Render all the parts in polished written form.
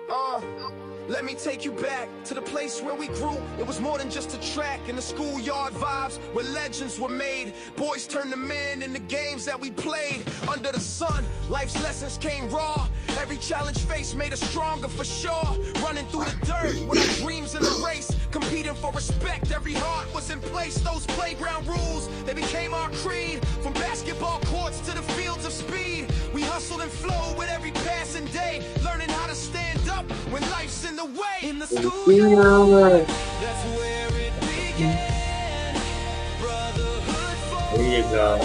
Uh, Let me take you back to the place where we grew. It was more than just a track in the schoolyard vibes where legends were made. Boys turned to men in the games that we played. Under the sun, life's lessons came raw. Every challenge faced made us stronger for sure. Running through the dirt with our dreams in the race. Competing for respect, every heart was in place. Those playground rules, they became our creed. From basketball courts to the fields of speed. We hustled and flowed with every passing day. Learning how to stand up when life's in the way. In the schoolyard, that's where it began. Brotherhood for There you go.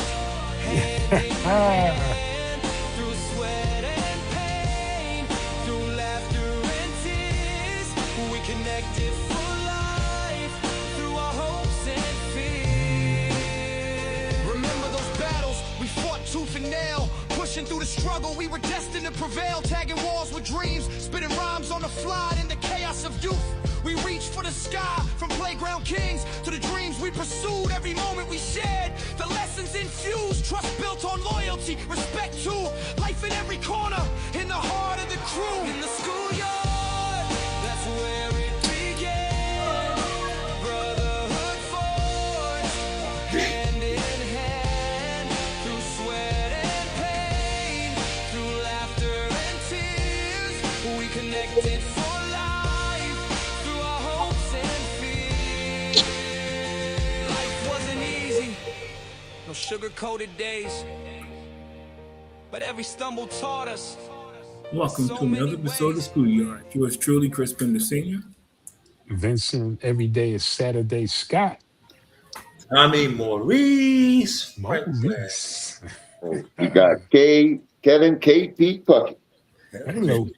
hand in hand. Through sweat and pain, through laughter and tears, we connected for life. Through our hopes and fears. Remember those battles we fought tooth and nail. Pushing through the struggle, we were destined to prevail. Tagging walls with dreams, spitting rhymes on the fly in the chaos of youth. We reached for the sky, from playground kings to the dreams we pursued. Every moment we shared, the lessons infused. Trust built on loyalty, respect too. Life in every corner, in the heart of the crew. In the schoolyard, that's where it began. Brotherhood forged, hand in hand. Through sweat and pain, through laughter and tears, we connected for life. Through our hopes and fears. Life wasn't easy, no sugar-coated days, but every stumble taught us. Welcome to another episode of Schoolyard. Yours truly, Crispin the Senior. Vincent, every day is Saturday. Scott, Tommy Maurice. Maurice. You got Kevin, KP Puckett. Hello.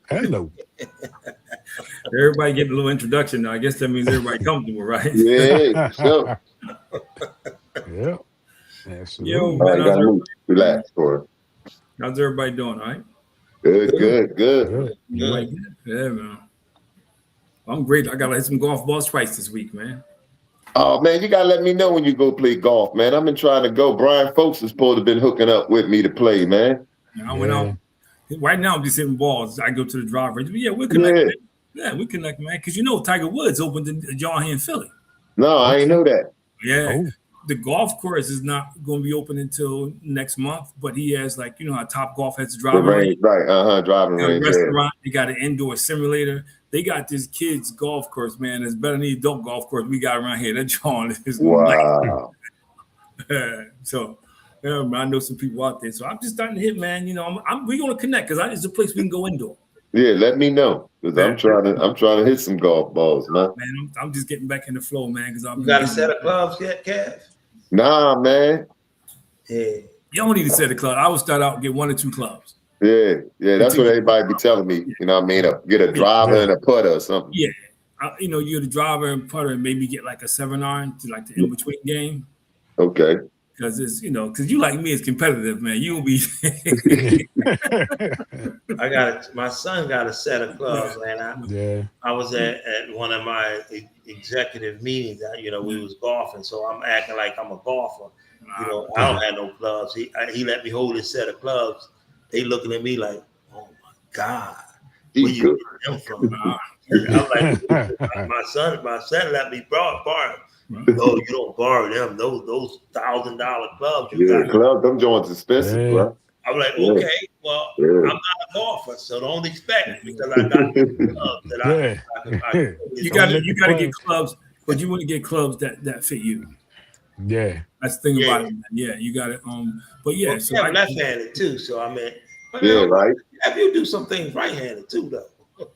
Everybody getting a little introduction now. I guess that means everybody comfortable, right? Yeah, so Yeah. Absolutely. Yo, all right, man, gotta move. Relax for it. how's everybody doing? All right? Good. Good. You like that? Yeah, man. I'm great. I got to hit some golf balls twice this week, man. Oh man, you gotta let me know when you go play golf, man. I've been trying to go. Brian Folks is supposed to have been hooking up with me to play, man. I went out. Right now, I'm just hitting balls. I go to the drive range. But yeah, we're connected. Yeah, we connect, man. Because you know Tiger Woods opened the John here in Philly. No, I ain't know that. Yeah. Oh. The golf course is not going to be open until next month, but he has, like, you know how Top Golf has a The driving range. range, right? Driving They got a range. Yeah. restaurant. They got an indoor simulator. They got this kid's golf course, man. It's better than the adult golf course we got around here. That John is Wow. nice. So, yeah, man, I know some people out there. So I'm just starting to hit, man. You know, we're going to connect because it's a place we can go indoor. Yeah, let me know because I'm trying to hit some golf balls, man. Man, I'm just getting back in the flow, man. Because You got a set of gloves yet, Kev? Nah, man. Yeah. You don't need to set a club. I would start out and get 1 or 2 clubs. Yeah. That's what everybody be telling me. You know what I mean? Get a driver and a putter or something. Yeah. You know, you're the driver and putter and maybe get like a 7-iron to like the in-between game. Okay. Because it's, you know, because you like me, it's competitive, man. You'll be. My son got a set of gloves, and I was at one of my executive meetings. You know, we was golfing, so I'm acting like I'm a golfer. You know, I don't have no gloves. He let me hold his set of gloves. They looking at me like, oh my God, where you get them from? I'm like, my son let me borrow. No, you don't borrow them. Those $1,000 clubs. Clubs, them joints expensive, bro. I'm like, okay, well, I'm not a golfer, so don't expect it because I got clubs that You got to get clubs, but you want to get clubs that fit you. Yeah, that's the thing about it. Man. Yeah, you got it. But yeah, so I'm left-handed too. So I mean, right. Have you do some things right-handed too, though?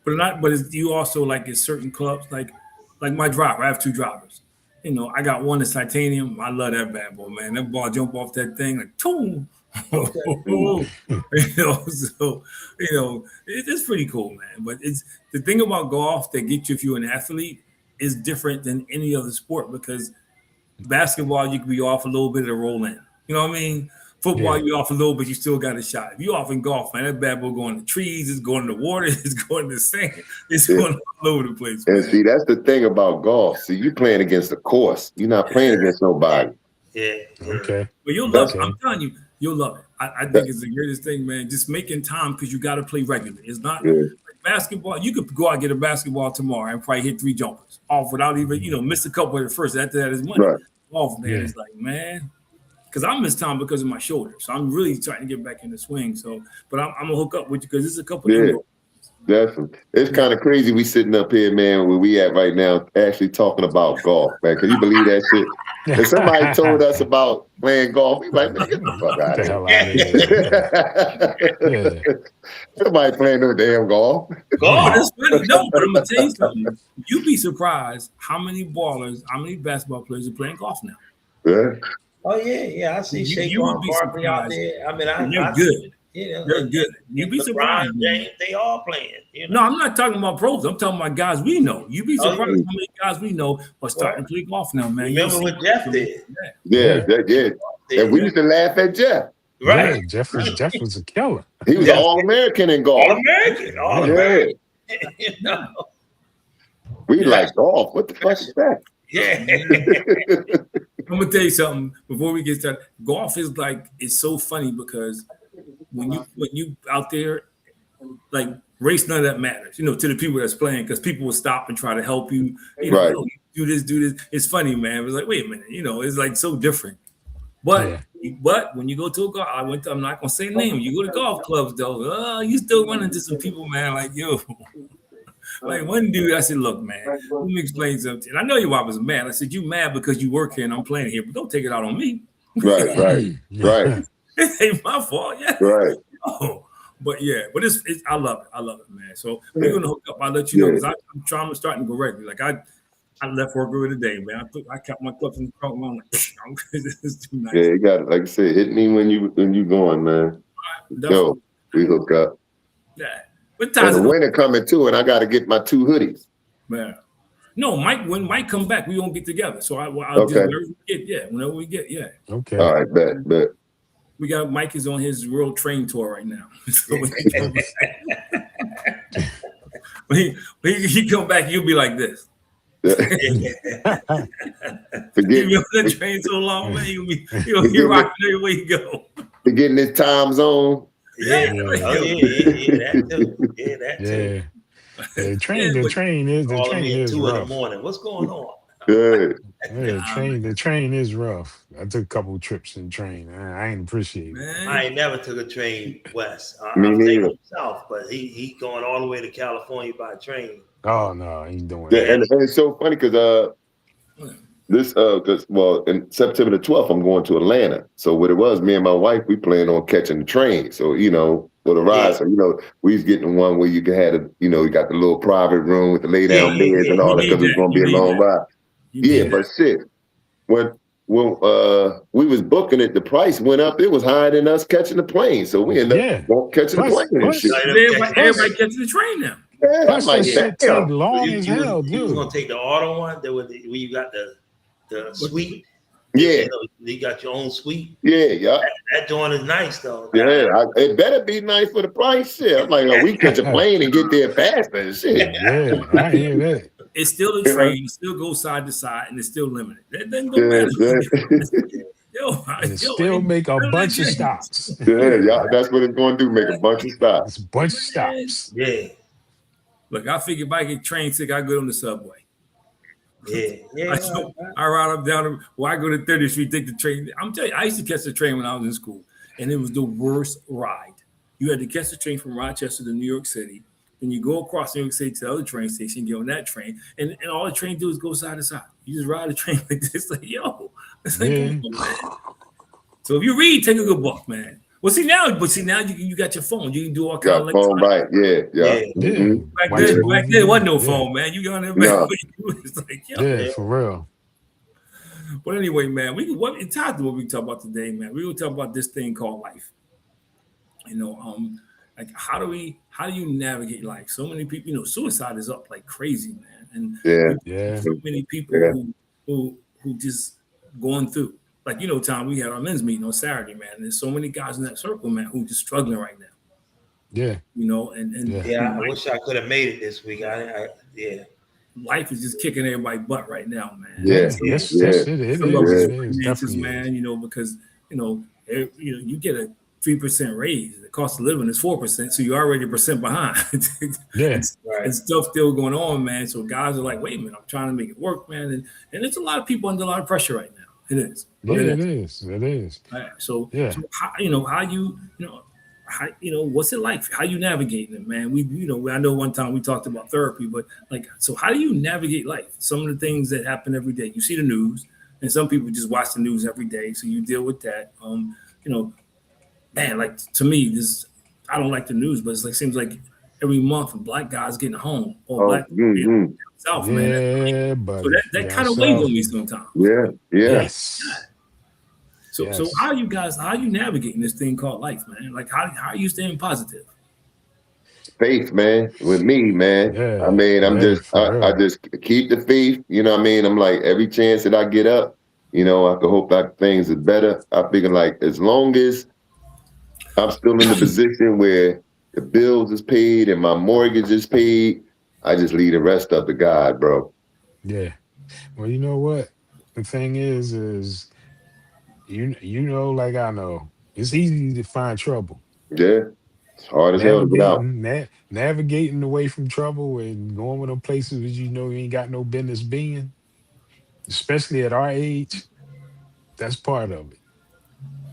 But you also like in certain clubs, like my driver. I have 2 drivers. You know, I got one that's titanium. I love that bad boy, man. That ball jump off that thing like boom. You know, so it's pretty cool, man. But it's the thing about golf that gets you if you're an athlete is different than any other sport because basketball you can be off a little bit of roll in. You know what I mean? Football, you off a little bit, you still got a shot. If you off in golf, man, that bad boy going to trees, it's going to water, it's going to sand, it's going all over the place. And see, that's the thing about golf. See, you playing against the course. You're not playing against nobody. Yeah. Okay. But you'll love it. I'm telling you, you'll love it. I think it's the greatest thing, man. Just making time because you got to play regularly. It's not basketball, you could go out and get a basketball tomorrow and probably hit 3 jumpers off without even, miss a couple at the first. After that is money off, man. Yeah. It's like, man, because I missed time because of my shoulder. So I'm really trying to get back in the swing. So, but I'm gonna hook up with you because there's a couple of definitely. It's kind of crazy we sitting up here, man, where we at right now, actually talking about golf, man. Can you believe that shit? If somebody told us about playing golf, we like, man, get the fuck out of here. Somebody playing no damn golf. But it's funny. No, but I'm gonna tell you something. You'd be surprised how many basketball players are playing golf now. Yeah. Oh yeah. I see Shaquan Barkley out there. I mean, they're good. They're good. You'd be surprised. They all playing. No, I'm not talking about pros. I'm talking about guys we know. You'd be surprised how many guys we know are starting to play golf now, man. Remember what Jeff did? Yeah. And we used to laugh at Jeff. Right. Yeah, Jeff was a killer. He was All-American in golf. All-American. We like golf. What the fuck is that? Yeah. I'm gonna tell you something before we get started. Golf is it's so funny because when you out there, like race, none of that matters, to the people that's playing, because people will stop and try to help you. Right. Do this. It's funny, man. It's like, wait a minute, it's like so different. But when you go to a golf, I'm not gonna say name. You go to golf clubs though, you still run into some people, man. Like like one dude, I said, look, man, let me explain something. I know you was mad. I said, you mad because you work here and I'm playing here, but don't take it out on me. Right. It ain't my fault. Yeah. Right. But it's I love it, man. So we're gonna hook up. I'll let you know because I'm starting to go regular. Like I left work earlier today, man. I kept my clubs in the trunk. I'm like, this is too nice. Yeah, you got it. Like I said, hit me when you going, man. Yo, we hook up. Yeah. And the winter coming too, and I got to get my 2 hoodies. Man. No, Mike. When Mike come back, we won't get together. So I'll okay. Whenever we get. Okay. All right, bet. We got Mike is on his World Train Tour right now. So when he come back, you'll be like this. Forget You've been on the train so long, man. You'll be rocking everywhere you go. Forgetting his time zone. That too. The train is 2 rough. in the morning. What's going on? Good. The train is rough. I took a couple of trips in the train. I ain't appreciate it. I ain't never took a train west. Me I'm neither. taking south, but he going all the way to California by train. Oh no, I ain't doing that. that. And it's so funny because in September the 12th, I'm going to Atlanta. So what it was, me and my wife, we planned on catching the train. So, for the ride. So, we was getting one where you had you got the little private room with the lay down beds and all that because it's going to be a long ride. But shit, when we was booking it, the price went up. It was higher than us catching the plane. So we ended up catching the plane and shit. Everybody catching the train now. Yeah, plus that shit take long as hell, dude. You was gonna take the auto one where you got the suite. Yeah, you got your own suite. Yeah. That joint is nice though. Yeah, it better be nice for the price. Shit, I'm like, we catch a plane and get there faster and shit. Yeah, I hear that. It's still a train. It still goes side to side, and it's still limited. That doesn't go matter. Still make a bunch of stops. Yeah, that's what it's going to do. Make a bunch of stops. It's a bunch of stops. Yeah. Look, I figure if I get train sick, I go on the subway. Yeah. I ride up down. I go to 30th Street, take the train. I'm telling you, I used to catch the train when I was in school, and it was the worst ride. You had to catch the train from Rochester to New York City. Then you go across New York City to the other train station, get on that train, and all the train do is go side to side. You just ride the train like this, like, yo. It's like, so if you read, take a good book, man. Well, see now you got your phone. You can do all kinds of phone, right? Yeah. Mm-hmm. Back then, there wasn't no phone, man. You got on there, man. It's like, yo, for real. But anyway, man, it's time to what we talk about today, man. We're gonna talk about this thing called life. Like how do you navigate life? So many people, suicide is up like crazy, man. And so many people who just going through. Like, Tom, we had our men's meeting on Saturday, man. And there's so many guys in that circle, man, who just struggling right now. Yeah. I wish I could have made it this week. Life is just kicking everybody's butt right now, man. Yes, it is. Man, because you get 3% raise. The cost of living is 4%, so you're already 1% behind. Yeah, and stuff still going on, man. So guys are like, wait a minute, I'm trying to make it work, man. And it's a lot of people under a lot of pressure right now. It is. yeah, it is. It is. Right. So, Yeah. so how, what's it like? How you navigating it, man? I know one time we talked about therapy, but like, so how do you navigate life? Some of the things that happen every day. You see the news, and some people just watch the news every day, so you deal with that. Man, like to me, I don't like the news, but it's like seems like every month a black guy's getting home or black south, yeah, man. but so that kind of weighs on me sometimes. Yeah. Yes. So how you navigating this thing called life, man? Like how are you staying positive? Faith, man, with me, man. Yeah, I mean, I real. just keep the faith, you know what I mean? I'm like, every chance that I get up, I can hope that things are better. I figure like as long as I'm still in the position where the bills is paid and my mortgage is paid, I just leave the rest up to God, bro. Yeah. Well, you know what? The thing is like I know, it's easy to find trouble. Yeah. It's hard as hell to get out. Navigating away from trouble and going with them places that you ain't got no business being, especially at our age, that's part of it.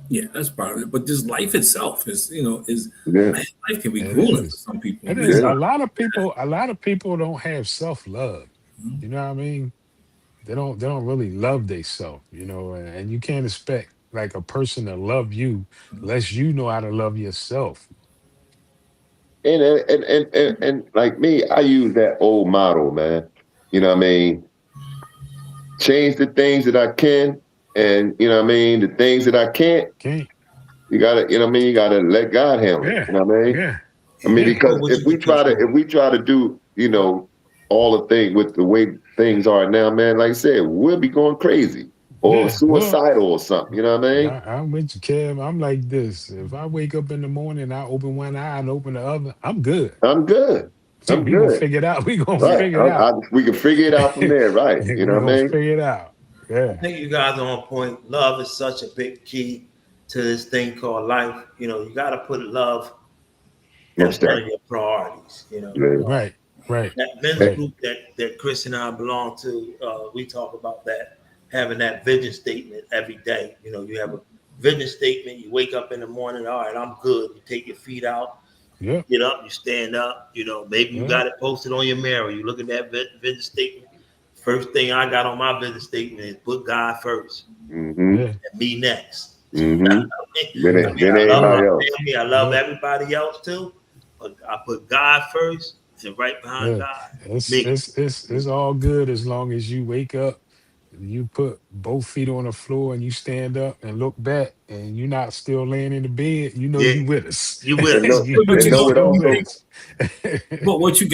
Yeah, that's part of it. But just life itself is Yeah. man, life can be It grueling is. for some people. It man. is. Yeah. A lot of people don't have self-love. You know what I mean? They don't really love themselves, and you can't expect like a person to love you unless you know how to love yourself. And like me, I use that old model, man. You know what I mean? Change the things that I can, and the things that I can't, Okay. you gotta, you gotta let God handle it. Yeah. You know what I mean? Yeah. I mean, Yeah. because if we try to do, all the things with the way things are now, man, like I said, we'll be going crazy or Yeah. Well, suicidal or something. You know what I mean? I'm with you, Kev. I'm like this. If I wake up in the morning, I open one eye and open the other, I'm good. I'm good. See, I'm we gonna good. figure it out. We gonna Right. figure it out. We can figure it out from there, right? You know We what I gonna mean? figure it out. I Yeah. think you guys are on point. Love is such a big key to this thing called life. You got to put love as one of your priorities. Yeah. Right. That men's group that Chris and I belong to, we talk about that, having that vision statement every day. You have a vision statement. You wake up in the morning, all right, I'm good. You take your feet out, Yeah. get up, you stand up. Maybe you got it posted on your mirror. You look at that vision statement. First thing I got on my vision statement is put God first and me next. Mm-hmm. I love my family. I love everybody else too, but I put God first and right behind God. It's all good as long as you wake up, you put both feet on the floor and you stand up and look back and you're not still laying in the bed, you with us. You with us. But what you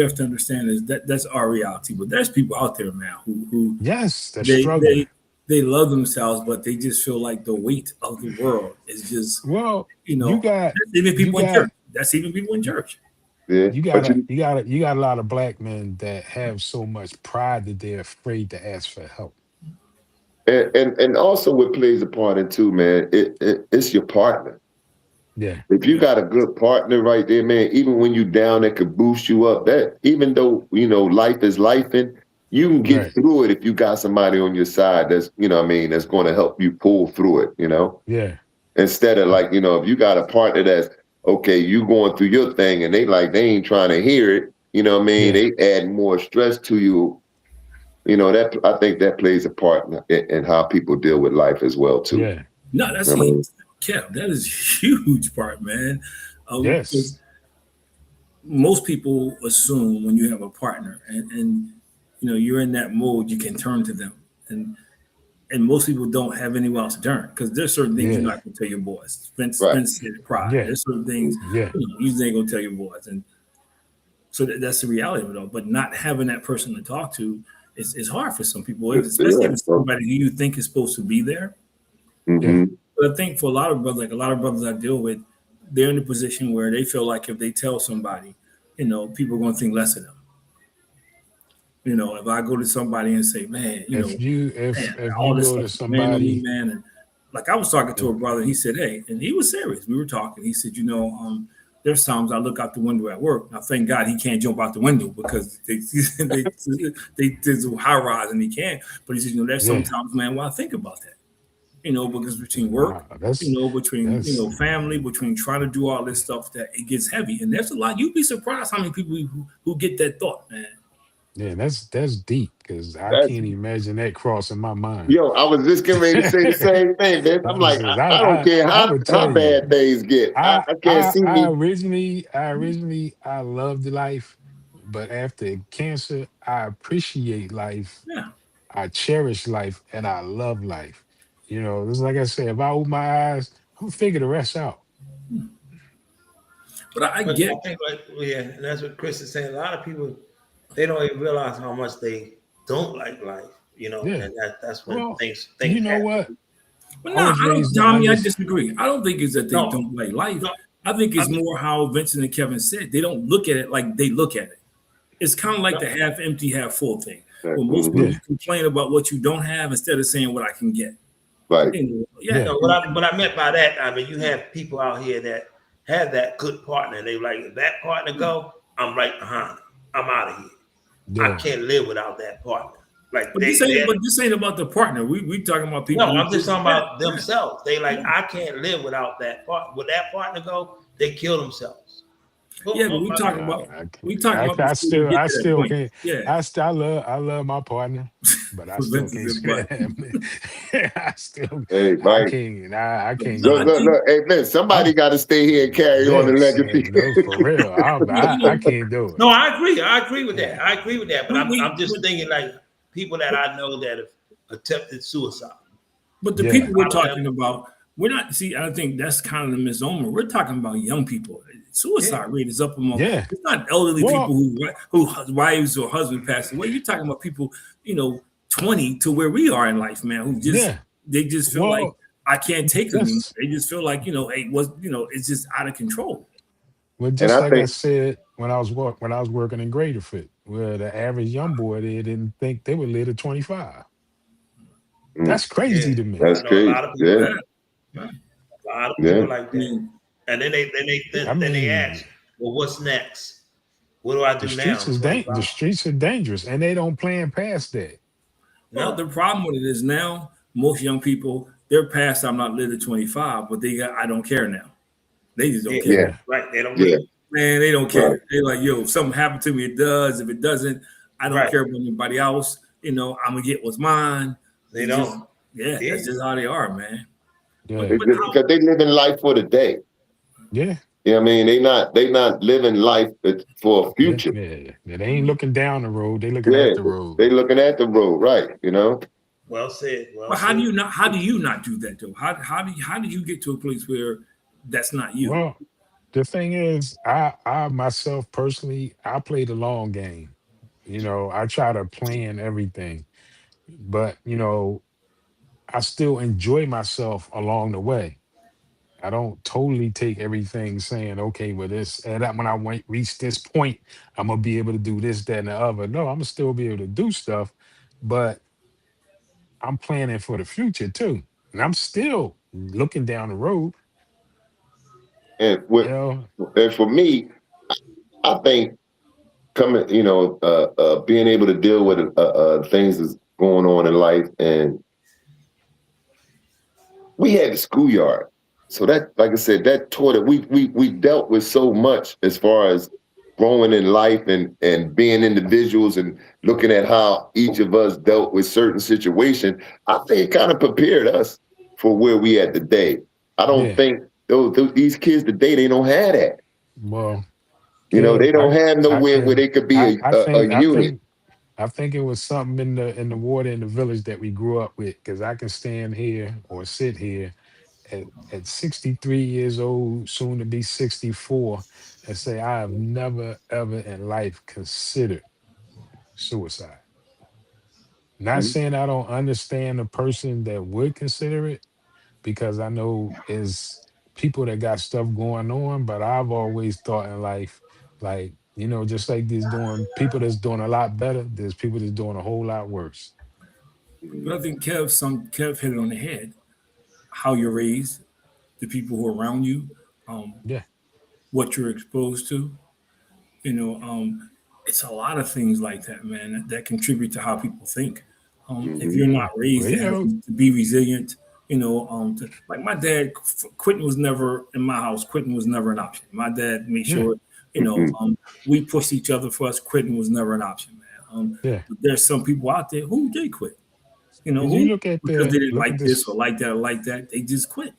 have to understand is that's our reality. But there's people out there now who they're struggling. They love themselves, but they just feel like the weight of the world is just that's even people in church. That's even people in church. Yeah. You got a lot of black men that have so much pride that they're afraid to ask for help. And also what plays a part in too, man, it's your partner. Yeah. If you got a good partner right there, man, even when you down, that could boost you up. That even though life is lifing, you can get through it if you got somebody on your side that's that's going to help you pull through it. Yeah. Instead of like if you got a partner that's okay, you going through your thing and they ain't trying to hear it. They add more stress to you. That I think that plays a part in how people deal with life as well too. Yeah. No, that's Kev, that is a huge part, man. Yes. Most people assume when you have a partner and you're in that mode, you can turn to them. And most people don't have anyone else to turn because there's certain things you're not going to tell your boys. Spence said pride. Yeah. There's certain things you ain't going to tell your boys. And so that's the reality of it all. But not having that person to talk to is hard for some people, especially if it's somebody who you think is supposed to be there. Mm-hmm. But I think for a lot of brothers I deal with, they're in a position where they feel like if they tell somebody, people are going to think less of them. If I go to somebody and say, man, if you all this go to stuff, man, somebody, man, and like I was talking to a brother. He said, "Hey," and he was serious. We were talking. He said, there's times I look out the window at work. Now, thank God he can't jump out the window because there's a high rise and he can't. But he said, there's Yeah. sometimes, man, why I think about that. Because between Wow, work, that's between that's family, between trying to do all this stuff, that it gets heavy. And there's a lot. You'd be surprised how many people who get that thought, man. yeah, that's deep because I That's can't imagine that crossing my mind. yo. I was just getting ready to say the same thing, man. I'm like, Says, I don't care I would how tell you, bad things get. I can't see me. I originally I loved life, but after cancer, I appreciate life, Yeah, I cherish life, and I love life. It's like I said, if I open my eyes, I'm gonna figure the rest out. but I But get. I think, like, yeah, and that's what Chris is saying. A lot of people, they don't even realize how much they don't like life, Yeah. and that's when Well, things you know happen. what? But I no, was I don't, raised to Tommy. I understand. disagree. I don't think it's that they No, don't like life. no, I think I it's mean, more how Vincent and Kevin said they don't look at it like they look at it. It's kind of like no, the half empty, half full thing. When most Mhm. people Yeah. complain about what you don't have instead of saying what I can get. Right. Yeah, Yeah. no. What I meant by that, I mean, you have people out here that have that good partner. They like, if that partner go, I'm right behind. Them. I'm out of here. I Yeah. can't live without that partner. Like but they, this ain't. they But this ain't about the partner. We talking about no, people I'm just who. talking Yeah, about themselves. They like, yeah, I can't live without that part. Would that partner go, they kill themselves. yeah. Boom, But we boom, talking Nah, about. I We can't. talking about before you get I to that still point. can't. Yeah. I love my partner, but I still Vincent can't said, but stand him. Hey, I Mike. can't. I can't no, get Look, I with look, think look. Hey, man, somebody I'm got to stay here and carry on the this. legacy. No, for real. you I know can't do it. No, I agree. I agree with Yeah. that. I agree with that. But I'm just but thinking like people that I know that have attempted suicide. But the Yeah. people we're A lot of them, talking about, we're not. See, I think that's kind of the misnomer. We're talking about young people. yeah. Suicide rate is up among. Yeah. It's not elderly people Well, who wives or husband passed away. You're talking about people, 20 to where we are in life, man. Who just yeah. they just feel like Well, I can't take it anymore. just They just feel like hey, it's just out of control. And just I like I think, said when I was working in Graterford, where the average young boy they didn't think they would live to 25. mm, That's Yeah. crazy to me. I that's know a crazy. lot of people Yeah, like Yeah, yeah. a lot of yeah. people like I that. mean, And I then they mean, ask, well, what's next? What do I the do now? streets I'm is the 25. streets are dangerous, and they don't plan past that. well, No. the problem with it is now most young people they're past. I'm not living 25, but they got I don't care now. They just don't Yeah. care. Yeah, Yeah, Right. They don't yeah, care. Man, they don't right. care. They're like, yo, if something happened to me, it does. If it doesn't, I don't Right. care about anybody else. I'm gonna get what's mine. They They just, don't. yeah, Yeah. that's just how they are, man. But yeah, It's but just because they live in life for the day. yeah, You know what I mean? They not living life for a yeah, future. yeah. They ain't looking down the road; they looking Yeah, at the road. they looking at the road, right? You know. Well said. Well but how do said. you not? How do you not do that though? How do you get to a place where that's not you? Well, the thing is, I myself personally, I play the long game. I try to plan everything, but I still enjoy myself along the way. I don't totally take everything saying, okay, well, when I reach this point, I'm gonna be able to do this, that, and the other. No, I'm gonna still be able to do stuff, but I'm planning for the future too. And I'm still looking down the road, And you with know. and for me, I think coming, being able to deal with things that's going on in life, and we had the schoolyard, so that, like I said, that taught it. We dealt with so much as far as growing in life and being individuals and looking at how each of us dealt with certain situation. I think it kind of prepared us for where we at today. I don't Yeah. think these kids today, they don't have that. Well, They Kev, don't have I nowhere where can they could be a unit. I think it was something in the water in the village that we grew up with, because I can stand here or sit here at 63 years old, soon to be 64, and say I have never ever in life considered suicide. Not saying I don't understand a person that would consider it, because I know is people that got stuff going on, but I've always thought in life, like, just like there's doing people that's doing a lot better, there's people that's doing a whole lot worse. But I think Kev hit it on the head. how you're raised, the people who are around you, Yeah. what you're exposed to. You know, it's a lot of things like that, man, that contribute to how people think. If you're Mm-hmm. not raised Well, you know, to be resilient, you know, like my dad, quitting was never in my house. Quitting was never an option. My dad made yeah, sure, you know, we pushed each other for us. Quitting was never an option, man. yeah. But there's some people out there who did quit. You know, Because you who because they didn't look at like this or this like that or like that, they just quit.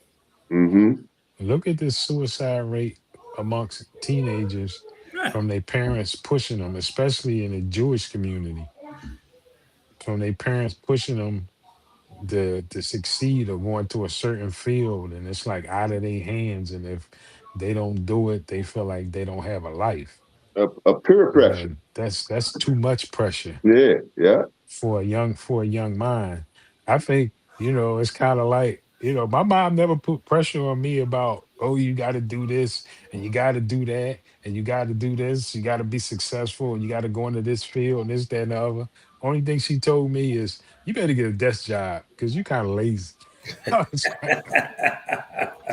Mm-hmm. look at this suicide rate amongst teenagers Right. from their parents pushing them, especially in the Jewish community, from their parents pushing them to succeed or going to a certain field, and it's like out of their hands. And if they don't do it, they feel like they don't have a life. A peer pressure. And that's too much pressure Yeah, yeah. for a young mind. I think, it's kind of like, my mom never put pressure on me about, oh, you got to do this and you got to do that and you got to do this, you got to be successful and you got to go into this field and this, that, and the other. Only thing she told me is, you better get a desk job because you kind of lazy. I was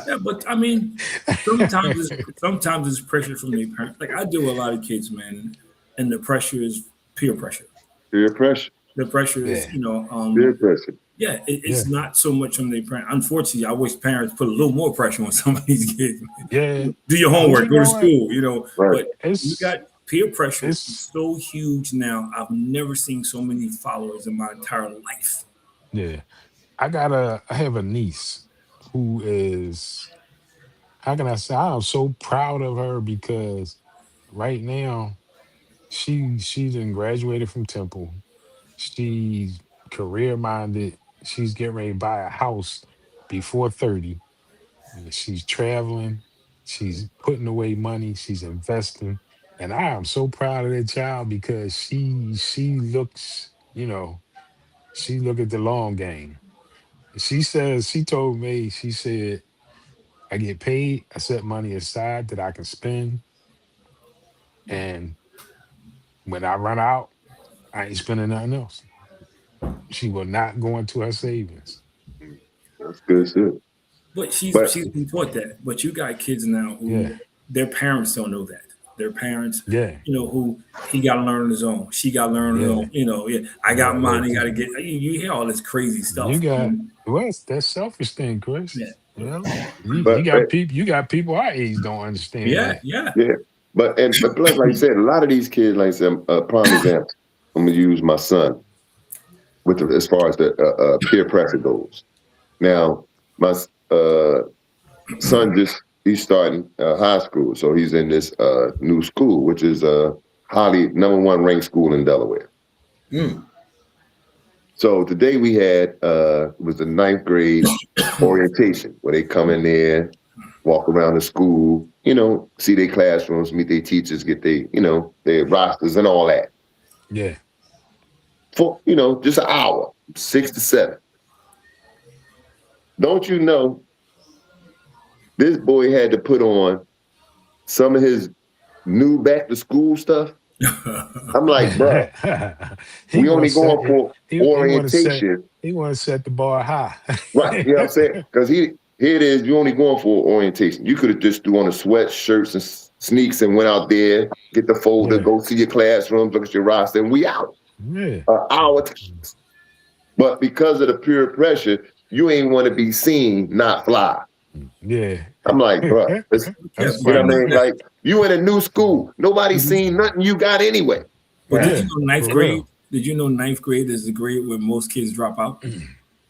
Yeah, but I mean, sometimes it's pressure from the parents. Like I deal with a lot of kids, man, and the pressure is peer pressure. Peer pressure. The pressure is, Yeah. Peer pressure. yeah, it's Yeah. not so much on the parent. Unfortunately, I wish parents put a little more pressure on some of these kids. Yeah. Do your But homework, you go to know what? school, Right. But you It's got peer pressure is it's so huge now. I've never seen so many followers in my entire life. yeah. I have a niece who is, how can I say, I'm so proud of her because right now she's done graduated from Temple. She's career minded. She's getting ready to buy a house before 30. And she's traveling. She's putting away money. She's investing. And I am so proud of that child because she looks, she look at the long game. She told me, she said, I get paid, I set money aside that I can spend. And when I run out, I ain't spending nothing else. She will not go into her savings. That's good shit. But But she's been taught that. But you got kids now who Yeah. their parents don't know that. Their parents, Yeah. who he got to learn on his own. She got to learn on her Yeah. own. Yeah, I got Yeah. mine. Look, I got to get. You hear all this crazy you stuff. got well, it's that selfish thing, Chris. Yeah, You but got people our age don't understand yeah, that. yeah. yeah. But plus, like I said, a lot of these kids, like I said, prime example. I'm gonna use my son as far as the peer pressure goes. Now, my son he's starting high school, so he's in this new school, which is highly #1 ranked school in Delaware. So today we had was the 9th grade orientation where they come in there, walk around the school, see their classrooms, meet their teachers, get their rosters and all that. Yeah. For just an hour, 6 to 7. Don't you know this boy had to put on some of his new back to school stuff? I'm like, bro, he we want only to set going for he want to set orientation. he want to set the bar high. Right, you know what I'm saying? Because here it is, you only going for orientation. You could have just threw on the sweatshirts and sneaks and went out there, get the folder, Yeah. go see your classrooms, look at your roster, and we out. Yeah. An hour. But because of the peer pressure, you ain't want to be seen, not fly. Yeah. I'm like, bro, That's you know what I funny. mean? Like, you in a new school, nobody's seen nothing you got anyway. But Yeah, did you know ninth for grade? real. Did you know ninth grade is the grade where most kids drop out?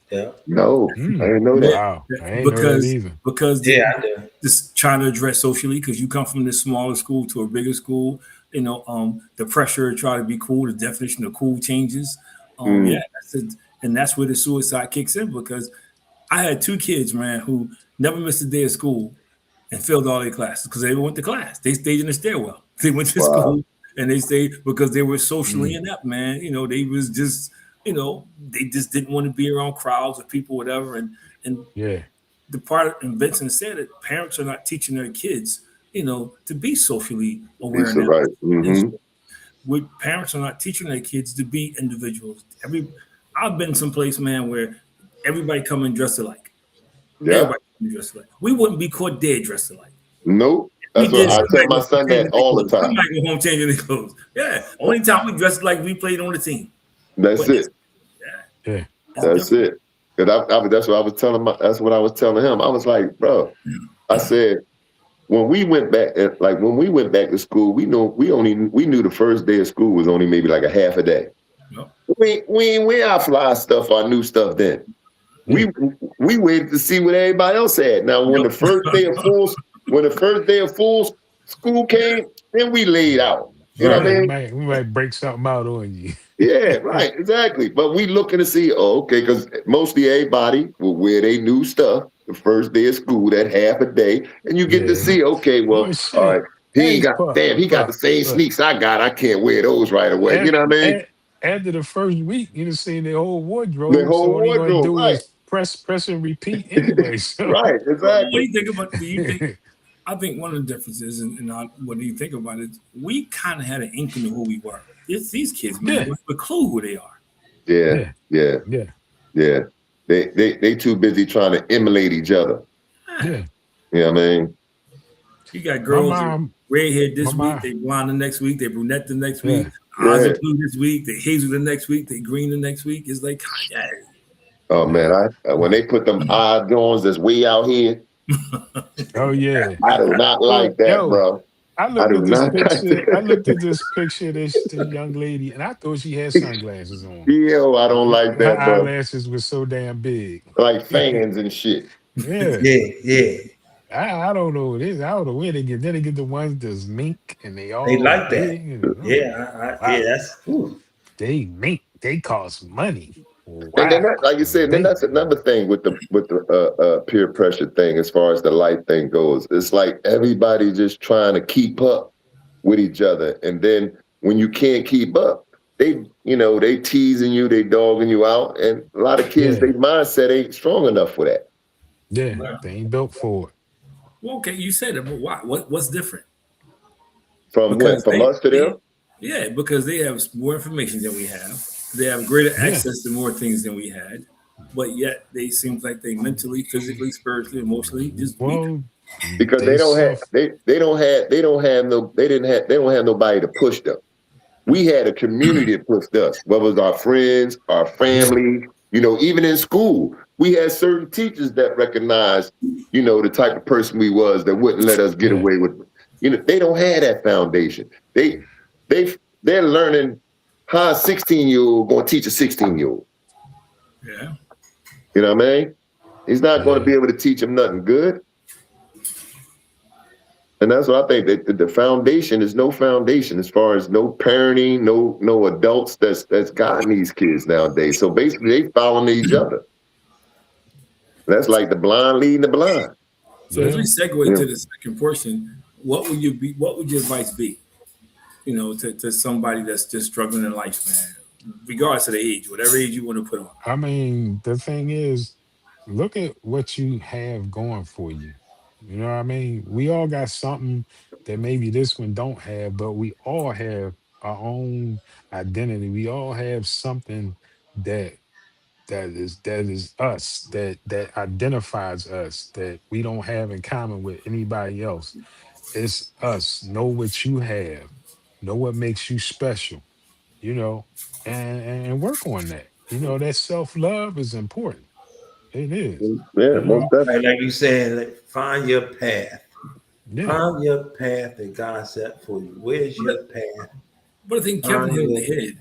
Yeah. No, I didn't know that. Wow. I ain't know that either. Because Yeah, I do. just trying to address socially, because you come from this smaller school to a bigger school, the pressure to try to be cool, the definition of cool changes. Yeah, and that's where the suicide kicks in, because I had 2 kids, man, who never missed a day of school and failed all their classes because they went to class. They stayed in the stairwell. They went to school and they stayed because they were socially inept, man. They was just, they just didn't want to be around crowds of people, whatever. And Yeah. the part, and Vincent said it, parents are not teaching their kids, to be socially aware. That's right. Parents are not teaching their kids to be individuals. I've been someplace, man, where everybody come and dress alike. Yeah. Everybody dressed alike. We wouldn't be caught dead dressed alike. Nope. That's what I tell my son that all the time. We might go home changing their clothes. Yeah. Only time we dressed like we played on the team. That's it. Yeah. That's it. That's what I was telling that's what I was telling him. I was like, bro, I said, when we went back to school, we knew the first day of school was only maybe like a half a day. Yep. We our fly stuff, our new stuff then. We waited to see what everybody else had. Now when the first day of full school came, then we laid out. You know what I mean? We might break something out on you. Yeah, right, exactly. But we looking to see, because mostly everybody will wear their new stuff the first day of school, that half a day, and you get to see, all right, he got the same sneaks I got. I can't wear those right away. You know what I mean? After the first week, you just seen their whole wardrobe. The whole wardrobe, right? Is press and repeat anyway. So. Right, exactly. What do you think about? Do you think? I think one of the differences, and what do you think about it? We kind of had an inkling of who we were. It's these kids, man, with a clue who they are. Yeah. They too busy trying to emulate each other. Yeah. You know what I mean? You got girls redhead this week, they blonde the next week, they brunette the next week, eyes are blue this week, they hazel the next week, they green the next week. It's like, oh man, when they put them eye joints that's way out here. Oh yeah. I do not like that, bro. I looked at this picture of this young lady, and I thought she had sunglasses on. Yo, I don't like that, Her bro. eyelashes were so damn big. Like fans and shit. Yeah. I don't know what it is. I don't know where they get. Then they get the ones that's mink, and they like that. big, That's they mink. They cost money. Wow. And then like you said, then that's another thing with the peer pressure thing as far as the life thing goes. It's like everybody just trying to keep up with each other. And then when you can't keep up, they teasing you, they dogging you out. And a lot of kids, their mindset ain't strong enough for that. Yeah, they ain't built for it. Well, okay, you said it, but why? What's different? From us to them? Yeah, because they have more information than we have. They have greater access to more things than we had, but yet they seem like they mentally, physically, spiritually, emotionally just weak. Because they don't have nobody to push them. We had a community that pushed us. What was our friends, our family, even in school, we had certain teachers that recognized, the type of person we was that wouldn't let us get away with it. They don't have that foundation. They're learning how a 16-year-old going to teach a 16-year-old. Yeah. You know what I mean? He's not going to be able to teach him nothing good. And that's what I think, that the foundation is no foundation as far as no parenting, no adults that's guiding these kids nowadays. So basically they following each other. That's like the blind leading the blind. So as we segue to the second portion, what would your advice be? To somebody that's just struggling in life, man, regardless of the age, whatever age you want to put on. I mean, the thing is, look at what you have going for you. You know what I mean? We all got something that maybe this one don't have, but we all have our own identity. We all have something that is us, that identifies us, that we don't have in common with anybody else. It's us. Know what you have. Know what makes you special, and work on that. That self-love is important. It is. Yeah, most definitely. Like you said, find your path. Yeah. Find your path that God set for you. Where's your path? But I think Kevin hit the head.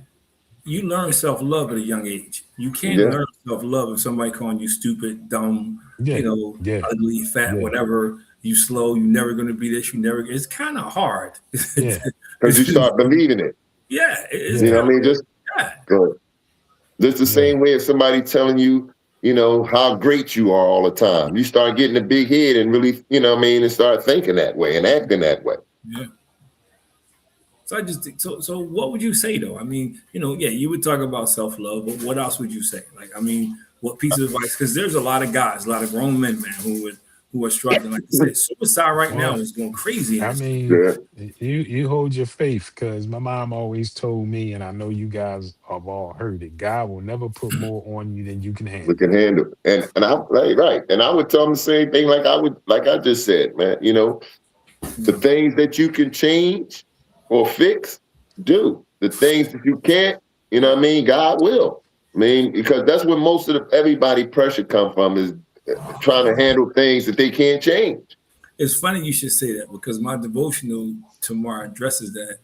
You learn self-love at a young age. You can't learn self-love if somebody calling you stupid, dumb, ugly, fat, whatever. You slow. You're never going to be this. It's kind of hard. Yeah. Because you start believing it. Yeah. You know what I mean? Just the same way as somebody telling you, how great you are all the time. You start getting a big head and really, and start thinking that way and acting that way. Yeah. So I just think, so what would you say though? I mean, you would talk about self-love, but what else would you say? Like, I mean, what piece of advice? Because there's a lot of guys, a lot of grown men, man, who who are struggling. Like I said, suicide right now is going crazy. I mean, you hold your faith, because my mom always told me, and I know you guys have all heard it, God will never put more on you than you can handle. We can handle it. And I'm right. And I would tell them the same thing like I just said, man, you know, the things that you can change or fix, do. The things that you can't, you know what I mean, God will. I mean, because that's where most of everybody pressure come from, is trying to handle things that they can't change. It's funny you should say that, because my devotional tomorrow addresses that,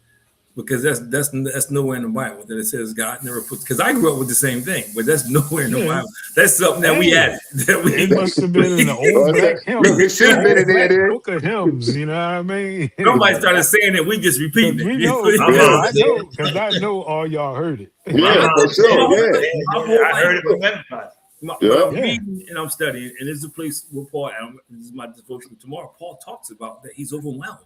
because that's nowhere in the Bible that it says God never puts. Because I grew up with the same thing, but that's nowhere in the Bible. That's something that we added. It must have been in the old black hymn. Look, it should have been in there. Book of hymns, you know what I mean? Somebody started saying it, we just repeating it. We know, I know, because I know all y'all heard it. Yeah, for sure. Yeah, I heard it from everybody. I'm reading and I'm studying, and there's a place where Paul, this is my devotion tomorrow, Paul talks about that he's overwhelmed.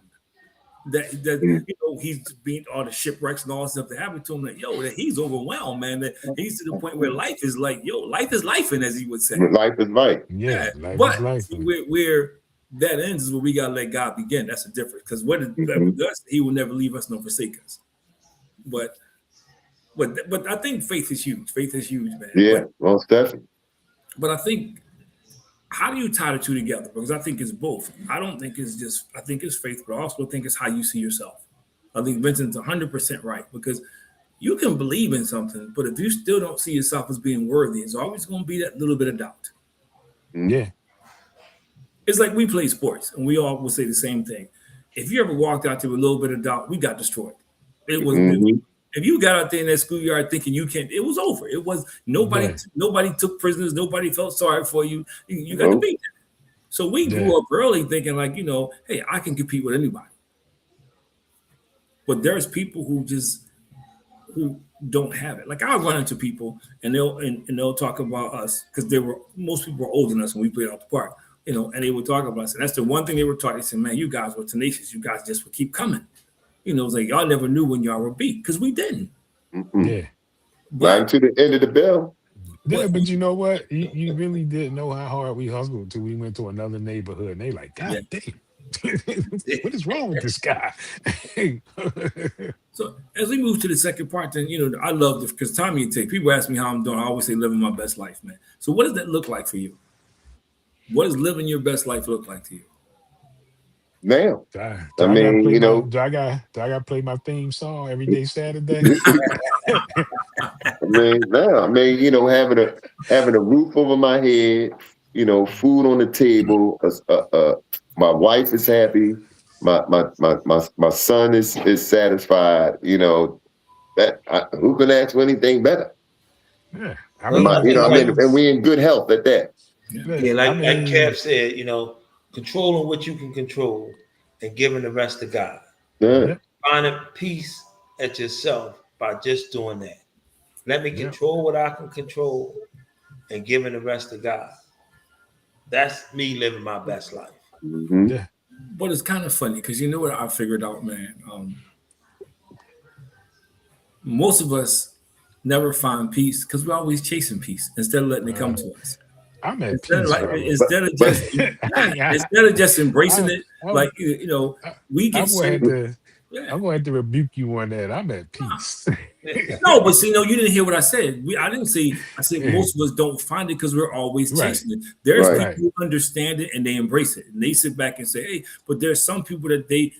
That you know, he's being all the shipwrecks and all the stuff that happened to him. That he's overwhelmed, man. That he's to the point where life is like, life is life, and as he would say, life is life. Yeah, life but is life. Where that ends is where we gotta let God begin. That's the difference. Because what it does, He will never leave us nor forsake us. But I think faith is huge. Faith is huge, man. Yeah, most definitely. But I think, how do you tie the two together? Because I think it's both. I don't think it's just, I think it's faith, but I also think it's how you see yourself. I think Vincent's 100% right, because you can believe in something, but if you still don't see yourself as being worthy, it's always going to be that little bit of doubt. Yeah. It's like we play sports, and we all will say the same thing. If you ever walked out there with a little bit of doubt, we got destroyed. It was. If you got out there in that schoolyard thinking you can't, it was over. It was nobody. Yeah. Nobody took prisoners. Nobody felt sorry for you. You got to beat them. So we grew up early thinking like, hey, I can compete with anybody. But there's people who don't have it. Like I'll run into people and they'll talk about us, because most people were older than us when we played out the park, and they would talk about us. And that's the one thing they were taught. They said, man, you guys were tenacious. You guys just would keep coming. It's like y'all never knew when y'all were beat, because we didn't. Yeah. Right to the end of the bell. Yeah, but you know what? You really didn't know how hard we hustled until we went to another neighborhood, and they like, God damn, what is wrong with this guy? So as we move to the second part, then I love this, because Tommy and Tate, people ask me how I'm doing. I always say living my best life, man. So what does that look like for you? What does living your best life look like to you? Now, do I got to play my theme song every day Saturday? having a roof over my head, food on the table. My wife is happy. My son is satisfied. That who can ask for anything better? Yeah, and we're in good health at that. Yeah, like Kev said, controlling what you can control and giving the rest to God. Yeah. Finding peace at yourself by just doing that. Let me control what I can control and giving the rest to God. That's me living my best life. Mm-hmm. Yeah. But it's kind of funny, because you know what I figured out, man? Most of us never find peace because we're always chasing peace instead of letting it come to us. I'm at peace. Instead of just embracing it, we get I'm going to have to rebuke you on that. I'm at peace. No, but see, you didn't hear what I said. I didn't say. I said most of us don't find it because we're always chasing it. There's people who understand it and they embrace it, and they sit back and say, "Hey," but there's some people that they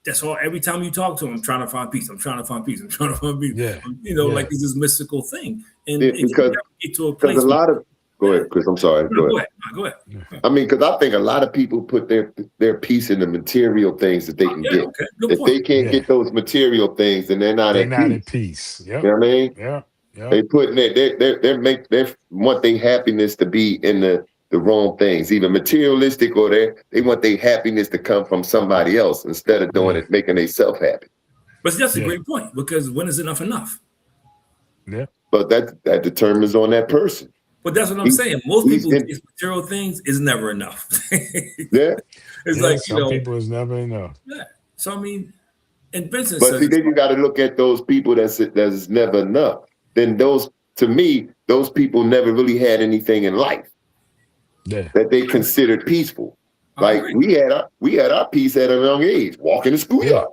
that's all. Every time you talk to them, I'm trying to find peace. I'm trying to find peace. I'm trying to find peace. Yeah. Like it's this mystical thing, and because get to a place. A lot of Go ahead, Chris. I'm sorry. Go ahead. I mean, because I think a lot of people put their peace in the material things that they can get. Okay. If they can't get those material things, then they're not at peace. Yep. You know what I mean? Yeah. They put they want their happiness to be in the wrong things, either materialistic or they want their happiness to come from somebody else instead of doing it, making themselves happy. But that's a great point, because when is enough? Yeah. But that determines on that person. But that's what I'm saying. Most people chase material things is never enough. It's like some people is never enough. Yeah. So I mean, and Vincent but says, see, then you got to look at those people that's never enough. Then those people never really had anything in life that they considered peaceful. Like we had our piece at a young age, walking the schoolyard.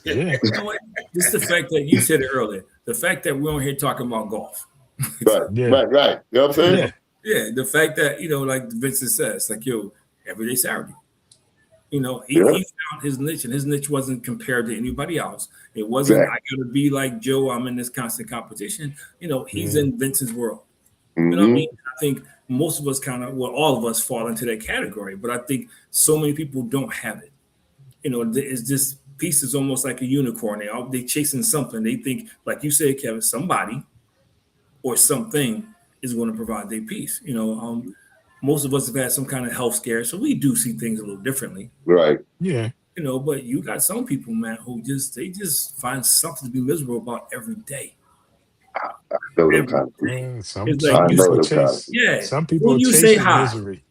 Yeah. You know what? Just the fact that you said it earlier, the fact that we're on here talking about golf. Right. You know what I'm saying? Yeah, the fact that, like Vincent says, like, everyday Saturday. He found his niche, and his niche wasn't compared to anybody else. It wasn't, I got to be like Joe, I'm in this constant competition. He's in Vincent's world. You know what I mean? I think most of us all of us fall into that category, but I think so many people don't have it. It's this piece is almost like a unicorn. They chasing something. They think, like you said, Kevin, somebody or something is going to provide their piece. Most of us have had some kind of health scare, so we do see things a little differently. Right. Yeah. But you got some people, man, who they just find something to be miserable about every day. I know them kind of people. Some people chase misery.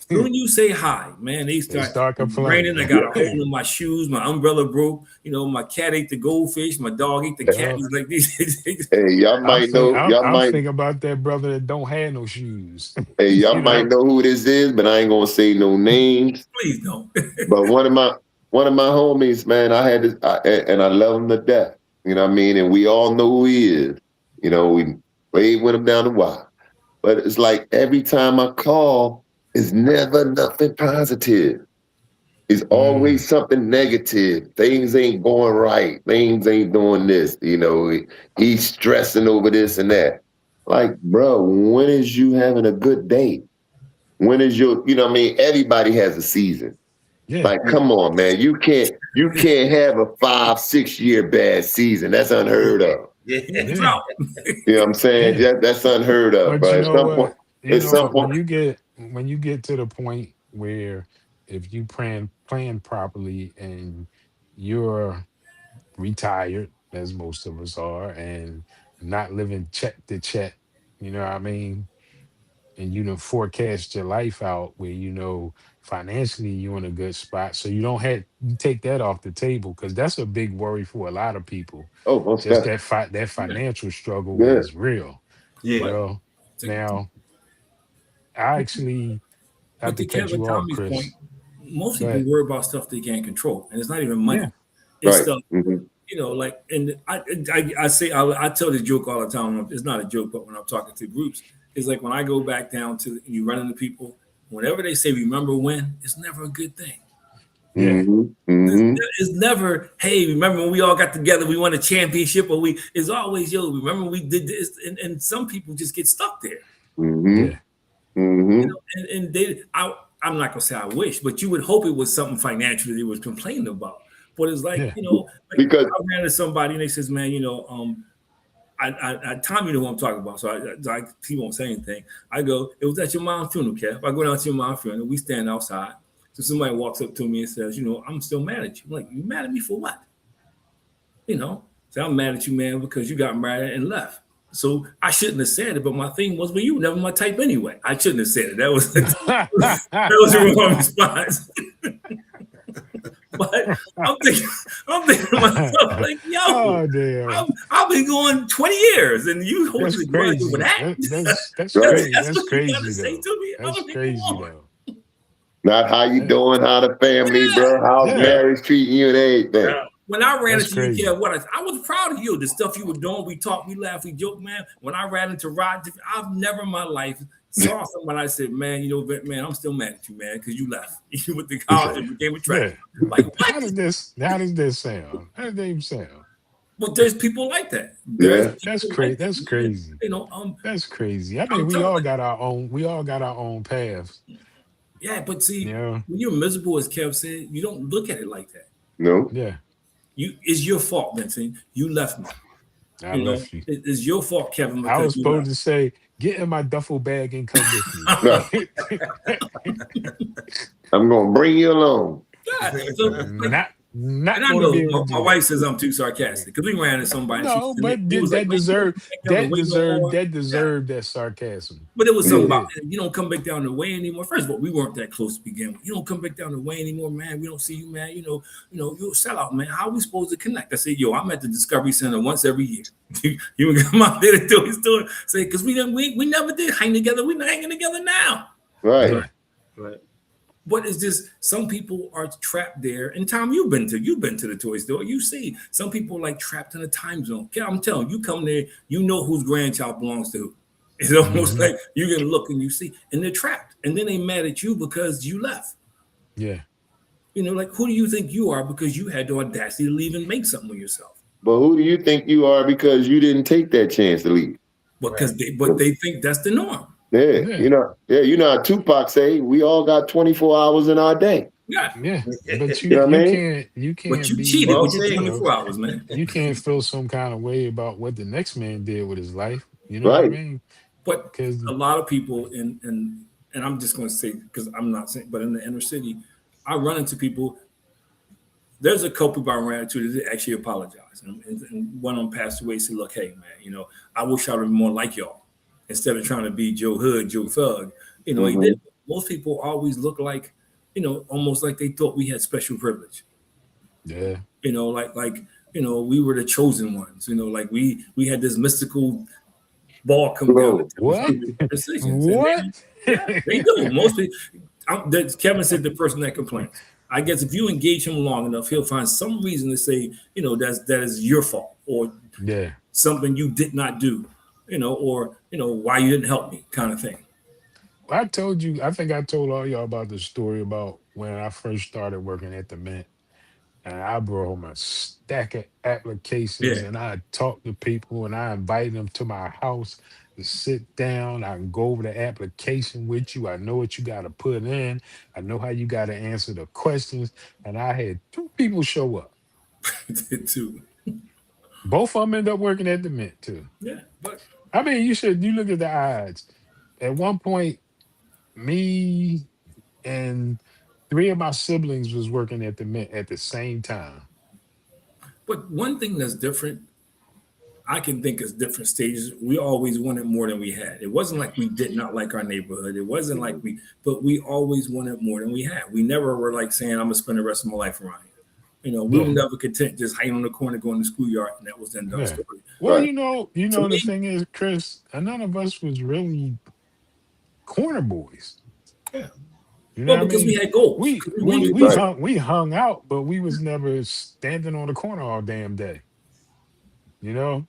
When you say hi, man, they start complaining. I got a hole in my shoes. My umbrella broke. My cat ate the goldfish. My dog ate the cat. He's like these. Hey, y'all might know. I'm thinking about that brother that don't have no shoes. Hey, y'all might know who this is, but I ain't gonna say no names. Please don't. But one of my homies, man, I had this, and I love him to death. You know what I mean? And we all know who he is. We played with him down the wire. But it's like every time I call, it's never nothing positive. It's always something negative. Things ain't going right. Things ain't doing this. He's stressing over this and that. Like, bro, when is you having a good day? When is your, everybody has a season. Yeah. Like, come on, man. You can't have a 5-6 year bad season. That's unheard of. Yeah. You know what I'm saying? Yeah. That's unheard of. But at some point, when you get to the point where if you plan properly and you're retired, as most of us are, and not living check to check, you know what I mean? And you don't forecast your life out where, financially you're in a good spot. So you take that off the table, because that's a big worry for a lot of people. Oh, just that financial struggle is real. Yeah. Now, I actually have to catch you off, Chris. Point, most people worry about stuff they can't control, and it's not even money. Yeah. It's stuff, and I tell this joke all the time. It's not a joke, but when I'm talking to groups, it's like when I go back down to you run into people, whenever they say remember when, it's never a good thing. Yeah. It's never, hey, remember when we all got together, we won a championship, or it's always, remember we did this, and some people just get stuck there. Yeah. I'm not gonna say I wish, but you would hope it was something financial they was complaining about. But it's like, because I ran into somebody and they says, man, Tom, you know who I'm talking about, so he won't say anything. I go, it was at your mom's funeral, Kev. I go down to your mom's funeral, we stand outside. So somebody walks up to me and says, I'm still mad at you. I'm like, you mad at me for what? So I'm mad at you, man, because you got married and left. So I shouldn't have said it, but my thing was, well, you were never my type anyway. I shouldn't have said it. That was the wrong response. But I'm thinking to myself, like, I've been going 20 years, and you hopefully crazy with that. That's crazy. That's crazy. That's crazy, though. Not how you doing, how the family, bro, how's marriage treating you and everything. When I ran into you, Kev, I was proud of you. The stuff you were doing, we talked, we laughed, we joked, man. When I ran into Rod, I've never in my life saw somebody. I said, man, man, I'm still mad at you, man, because you left. You went to college and became a track. Like, what? How does this sound? How does that even sound? But there's people like that. That's crazy. That's crazy. That's crazy. I mean, we all got our own paths. Yeah, but see, when you're miserable, as Kev said, you don't look at it like that. No. Yeah. It's your fault, Vincent. You left me. I left you. It's your fault, Kevin. I was supposed to say, get in my duffel bag and come with me. I'm gonna bring you along. Yeah, Not I know my wife says I'm too sarcastic because we ran into somebody. No, but that deserved that sarcasm. But it was something about you don't come back down the way anymore. First of all, we weren't that close to begin with. You don't come back down the way anymore, man. We don't see you, man. You're a sellout, man. How are we supposed to connect? I said, I'm at the Discovery Center once every year. You can come out there to do his story. Say, because we never did hang together. We're not hanging together now. Right. But it's just some people are trapped there. And Tom, you've been to the toy store. You see some people like trapped in a time zone. Yeah, I'm telling you, you come there, you know whose grandchild belongs to who. It's almost like you can look and you see, and they're trapped, and then they mad at you because you left. Yeah. You know, like who do you think you are because you had the audacity to leave and make something of yourself? But who do you think you are because you didn't take that chance to leave? Because they think that's the norm. Yeah, you know how Tupac say, we all got 24 hours in our day. Yeah. But you know what I mean? You can't But you be, cheated with your 24 hours, man. You can't feel some kind of way about what the next man did with his life. You know Right. what I mean? But Because a lot of people and I'm just going to say, because I'm not saying, but in the inner city, I run into people. There's a couple people I ran into that actually apologize, and one of them passed away. Said, "Look, hey man, you know, I wish I would be more like y'all instead of trying to be Joe Hood, Joe Thug." You know, he did. Most people always look like, you know, almost like they thought we had special privilege. Yeah. You know, like you know, we were the chosen ones. You know, like we had this mystical ball come down. What? Decisions. What? They do. Mostly, Kevin said the person that complains. I guess if you engage him long enough, he'll find some reason to say, you know, that is your fault or something you did not do, you know, or you know why you didn't help me, kind of thing. I told you. I think I told all y'all about the story about when I first started working at the Mint. And I brought home a stack of applications and I talked to people and I invited them to my house to sit down. I can go over the application with you. I know what you got to put in. I know how you got to answer the questions. And I had 2 people show up. Too. Both of them end up working at the Mint too. Yeah. But I mean, you look at the odds. At one point, me and 3 of my siblings was working at the Mint at the same time. But one thing that's different, I can think of different stages. We always wanted more than we had. It wasn't like we did not like our neighborhood. It wasn't like but we always wanted more than we had. We never were like saying, I'm gonna spend the rest of my life around here. You know, we were never content just hanging on the corner, going to the schoolyard, and that was the end of the story. Well, you know, the thing is, Chris, none of us was really corner boys. Yeah. You know because we had goals. We hung out, but we was never standing on the corner all damn day. You know,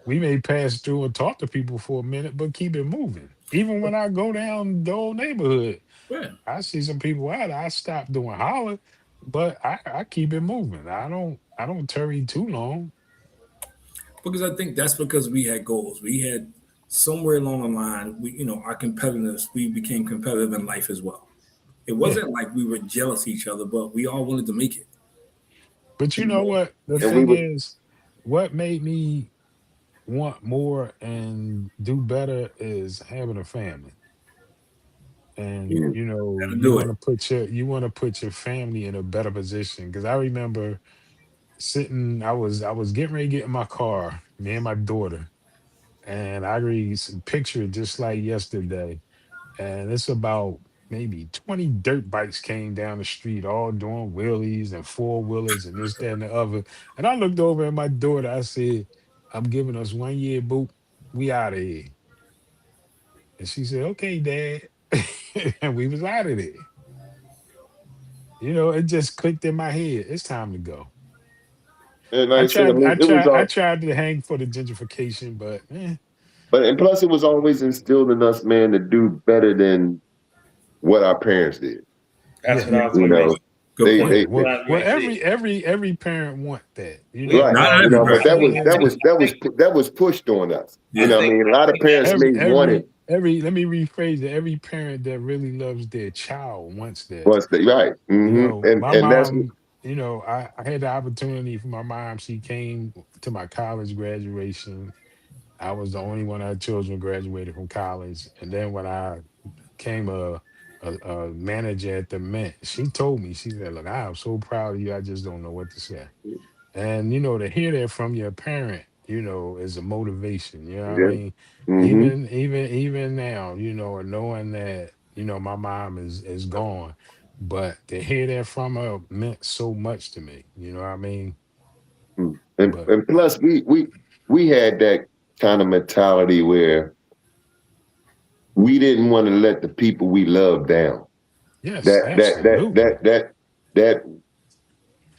we may pass through and talk to people for a minute, but keep it moving. Even when I go down the old neighborhood, I see some people out. I stop doing holler, but I keep it moving. I don't tarry too long. Because I think that's because we had goals. We had somewhere along the line, our competitiveness. We became competitive in life as well. It wasn't like we were jealous of each other, but we all wanted to make it. But you know what? The thing is, what made me want more and do better is having a family. And you want to put your family in a better position. Because I remember I was getting ready to get in my car, me and my daughter, and I read some picture just like yesterday. And it's about maybe 20 dirt bikes came down the street, all doing wheelies and 4-wheelers and this, that, and the other. And I looked over at my daughter. I said, I'm giving us 1 year, boo. We out of here. And she said, okay, Dad. And we was out of there. It just clicked in my head. It's time to go. And I tried to hang for the gentrification, but and plus it was always instilled in us, man, to do better than what our parents did. That's what I was every parent want that. Right. But that was pushed on us. You know what I mean? A lot of parents may want it. Let me rephrase it. Every parent that really loves their child wants that. Right. Mm-hmm. My mom, I had the opportunity for my mom. She came to my college graduation. I was the only one of her children graduated from college. And then when I became a manager at the Mint, she told me, she said, look, I am so proud of you. I just don't know what to say. And, to hear that from your parent, is a motivation. You know what I mean? Mm-hmm. Even now, knowing that, my mom is gone, but to hear that from her meant so much to me. You know what I mean? And plus we had that kind of mentality where we didn't want to let the people we love down. Yes, absolutely. That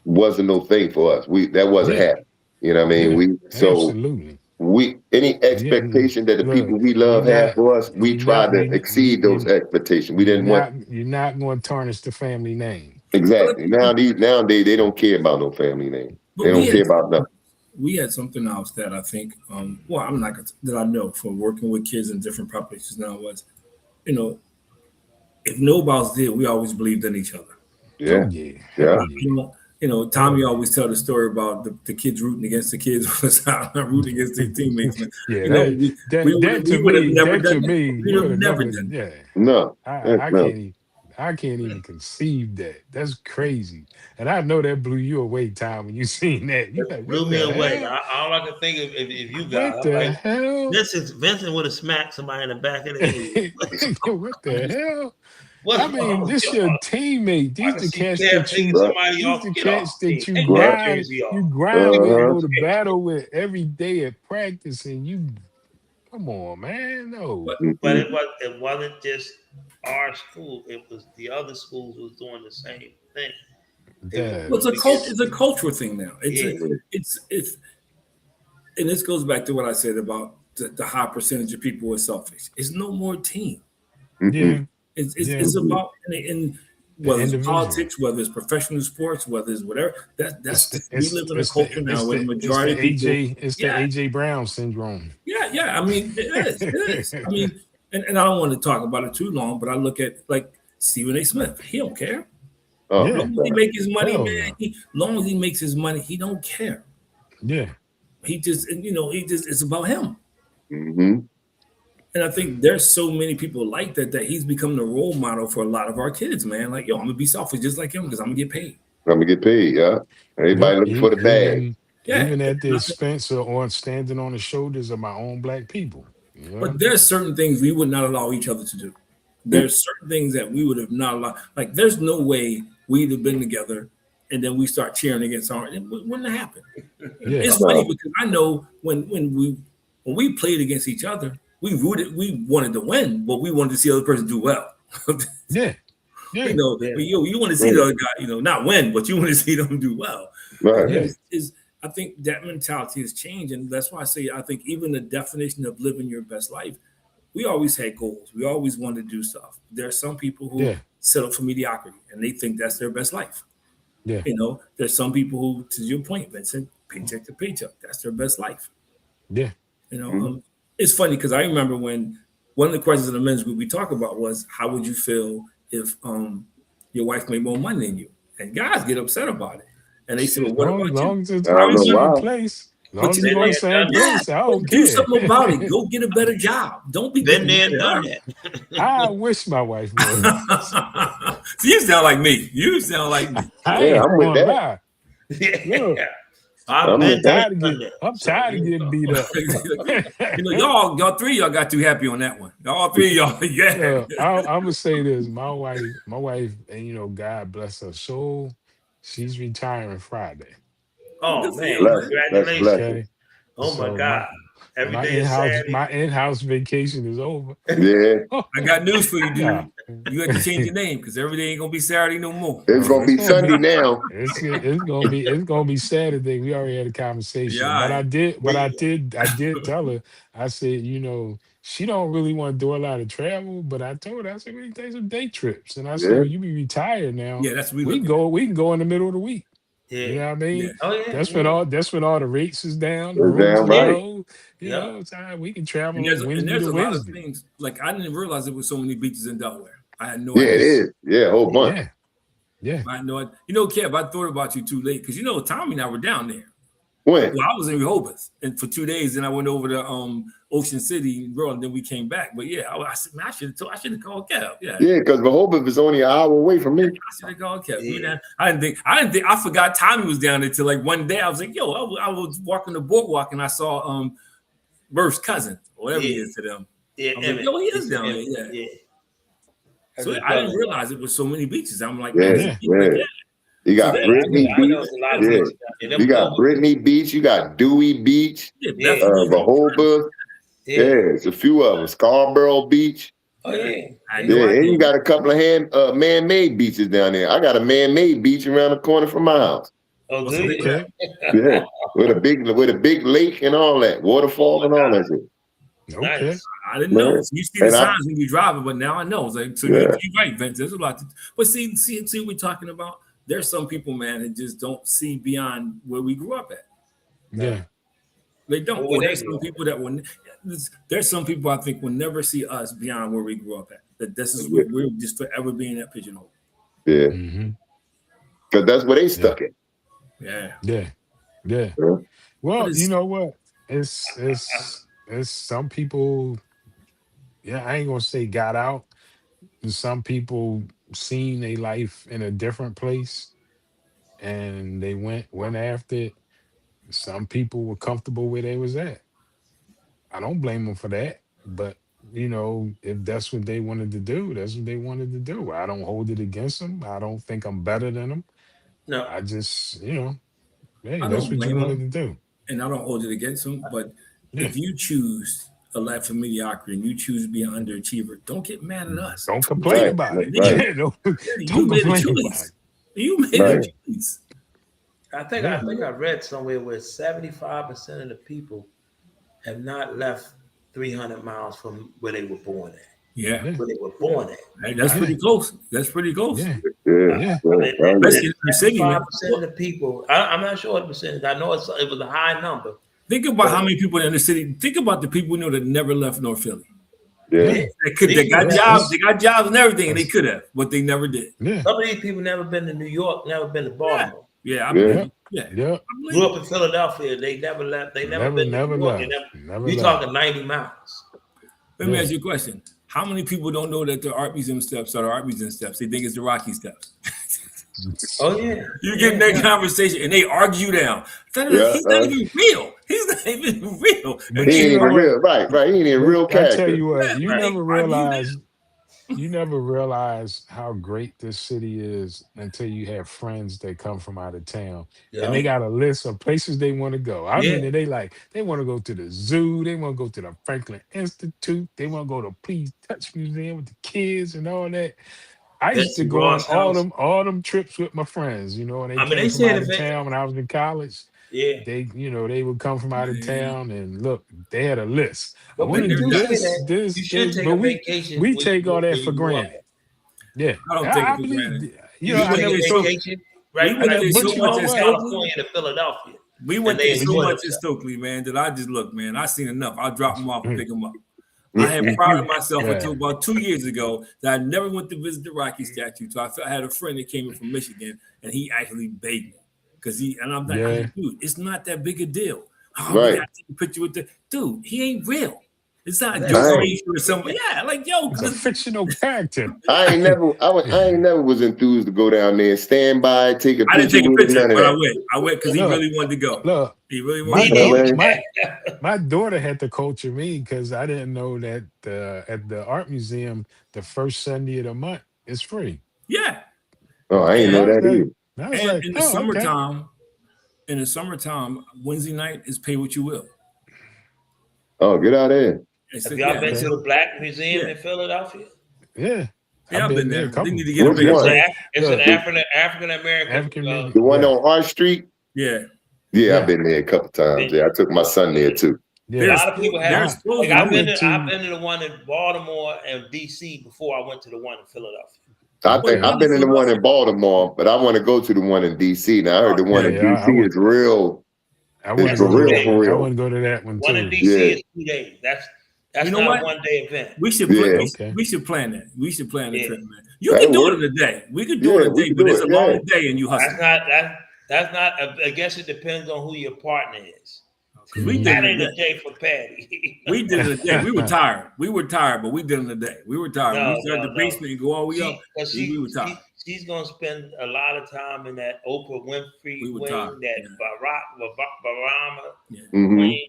wasn't no thing for us. That wasn't happening. You know what I mean? Absolutely. Any expectation that the people we love have for us, we tried to exceed those expectations. We didn't want. You're not going to tarnish the family name. Exactly. Nowadays they don't care about no family name. They don't care about nothing. We had something else that I think, well, I'm not gonna, that I know from working with kids in different populations now was, you know, if nobody's there, we always believed in each other. Yeah. Oh, yeah. Hell yeah. You know, Tommy always tell the story about the kids rooting against the kids all the time, rooting against their teammates. Yeah, you know, we would have never done that. We would have never done that. Yeah. No. I can't even conceive that. That's crazy. And I know that blew you away, Tom, when you seen that. You like, blew me away. All I can think of if you got what the hell? Vincent would have smacked somebody in the back of the head. What the hell? I mean, this your teammate. These the cats that you grind with and go to battle with every day at practice, and you come on, man. No. But it wasn't just our school, it was the other schools was doing the same thing. It's a cultural thing now. It's and this goes back to what I said about the high percentage of people who are selfish. It's no more team. Yeah. It's about in whether it's politics, whether it's professional sports, whether it's whatever. We live in a culture now where the majority of people. It's the AJ Brown syndrome. Yeah. I mean, it is. I mean, and I don't want to talk about it too long, but I look at like Stephen A. Smith. He don't care. As long as he make his money, man. Long as he makes his money, he don't care. Yeah. He just it's about him. Mm-hmm. And I think there's so many people like that he's become the role model for a lot of our kids, man. Like, yo, I'm gonna be selfish just like him because I'm gonna get paid. Yeah. Everybody looking for the bag. Even at the expense of standing on the shoulders of my own black people. You know? But there's certain things we would not allow each other to do. There's certain things that we would have not allowed. Like, there's no way we'd have been together and then we start cheering against our. It wouldn't have happened. Yeah. It's funny because I know when we played against each other, we wanted to win, but we wanted to see the other person do well. Yeah. You want to see the other guy, not win, but you want to see them do well. Right. I think that mentality has changed, and that's why I say I think even the definition of living your best life, we always had goals. We always wanted to do stuff. There are some people who settle for mediocrity, and they think that's their best life. Yeah. There's some people who, to your point, Vincent, paycheck to paycheck, that's their best life. Yeah. It's funny because I remember when one of the questions in the men's group we talked about was, how would you feel if your wife made more money than you? And guys get upset about it. And they say, well, what about you? Long as it's in the same place. Long as you're in the same place, I don't care. Do something about it. Go get a better job. Don't be been there and done that. I wish my wife would. You sound like me. I'm with that. Yeah. I'm tired of getting beat up. Y'all three of y'all got too happy on that one. All three of y'all, I'm gonna say this. My wife, and God bless her soul, she's retiring Friday. Oh man, congratulations! Okay. Oh my God. My in-house vacation is over. Yeah. I got news for you, dude. You have to change your name because every day ain't gonna be Saturday no more. It's gonna be Sunday now. It's gonna be Saturday. We already had a conversation. Yeah, but I did tell her, I said, she don't really want to do a lot of travel, but I told her, I said, we can take some day trips. And I said, well, you be retired now. Yeah, that's what we can go in the middle of the week. Yeah. You know what I mean? Yeah. Oh, yeah. That's when all the rates is down. The rooms low. We can travel. And there's a lot of things. Like, I didn't realize there were so many beaches in Delaware. I had no idea. idea. It is. Yeah, a whole bunch. Yeah. I had no idea. Kev, I thought about you too late because Tommy and I were down there. When? Well, I was in Rehoboth and for 2 days, and I went over to Ocean City, and then we came back. But I said, man, I should have called Kev. Yeah, because Rehoboth is only an hour away from me. I should have called Kev. Yeah. I didn't think I forgot Tommy was down there till like one day. I was like, yo, I was walking the boardwalk and I saw Murph's cousin, or whatever he is to them. Yeah, I was like, yo, he is down there. Yeah. So I didn't realize it was so many beaches. I'm like, You got Brittany Beach. You got Brittany Beach. You got Dewey Beach. Rehoboth. Yeah, it's a few of them. Scarborough Beach. Oh yeah. And you got a couple of man-made beaches down there. I got a man-made beach around the corner from my house. Oh, do you? Okay. Yeah, with a big lake and all that, waterfall and all that shit. Okay. Nice. I didn't know. You see the signs when you drive it, but now I know. It's like, so you're right, Vince. There's a lot. But see what we're talking about. There's some people, man, that just don't see beyond where we grew up at. Yeah. They don't. Or there's some people that will. There's some people I think will never see us beyond where we grew up at. That this is where we're just forever being that pigeonhole. Yeah. Because that's where they stuck it. Yeah. Well, you know what? It's some people. Yeah, I ain't gonna say got out. Some people seen their life in a different place, and they went after it. Some people were comfortable where they was at. I don't blame them for that, but you know, if that's what they wanted to do, that's what they wanted to do. I don't hold it against them. I don't think I'm better than them. No, I just, you know, hey, I that's don't what you blame wanted them, to do. and I don't hold it against them. But if you choose a life of mediocrity and you choose to be an underachiever, don't get mad at us. Don't complain about it. Right. Don't You made a complain about choice. it. You made a choice. I think I read somewhere where 75% of the people have not left 300 miles from where they were born at. Yeah. Where they were born at. Hey, that's pretty close. That's pretty close. Yeah. Especially in the city, man. 5% of the people. I'm not sure what the percentage. I know it was a high number. Think about how many people in the city. Think about the people we know that never left North Philly. Yeah. They got jobs. They got jobs and everything, and they could have, but they never did. Yeah. Some of these people never been to New York, never been to Baltimore. Yeah. Grew up in Philadelphia. They never left. They never been to New York. You're talking 90 miles. Let me ask you a question. How many people don't know that the Art Museum steps are the Art Museum steps? They think it's the Rocky steps. Oh yeah. You get in that conversation and they argue down. He's not even real. He's not even real. He ain't even real. Right. He ain't even real character. I tell you what, you never realize how great this city is until you have friends that come from out of town. And they got a list of places they want to go. I mean, they want to go to the zoo, they want to go to the Franklin Institute, they want to go to Please Touch Museum with the kids and all that. I used to go on all them trips with my friends, you know, and they came from out of town when I was in college. Yeah. They would come from out of town and look, they had a list. But when you do this, you should take a vacation. We take all that for granted. Yeah. I don't take it for granted. You know, I never vacation, right? We went so much in California to Philadelphia. We went there so much in Stokely, man, that I just look, man, I seen enough. I'll drop them off and pick them up. I had prided myself until about 2 years ago that I never went to visit the Rocky statue. So I had a friend that came in from Michigan, and he actually begged me because I'm like, dude, it's not that big a deal. Oh, right. I got to take a picture with dude. He ain't real. It's not a joke or something. Yeah, like it's a fictional character. I ain't never was enthused to go down there, stand by, take a picture. I didn't take a picture, but I went because he really wanted to go. Look, he really wanted to go. My daughter had to culture me because I didn't know that at the art museum, the first Sunday of the month is free. Yeah. Oh, I ain't know that either. And in the summertime, Wednesday night is pay what you will. Oh, get out of there. Have y'all been to the Black Museum in Philadelphia? Yeah. I've been there. They need to get it's an African American. The one on R Street? Yeah. Yeah, I've been there a couple times. Yeah, I took my son there too. Yeah. A lot of people have. I've been to the one in Baltimore and DC before I went to the one in Philadelphia. I've been in the one in Baltimore, but I want to go to the one in DC. Now I heard the one in DC is real. I want to go to that one too. One in DC is 2 days. That's not a 1 day event. We should plan that. We should plan the trip, man. You can do it in a day. We could do it in a day, but it's a long day and you hustle. That's not. I guess it depends on who your partner is. We did it in a day for Patty. We did it in a day. We were tired. But we did it in a day. We were tired. We started the basement and go all the way up. We were tired. She's gonna spend a lot of time in that Oprah Winfrey wing, that Barack wing.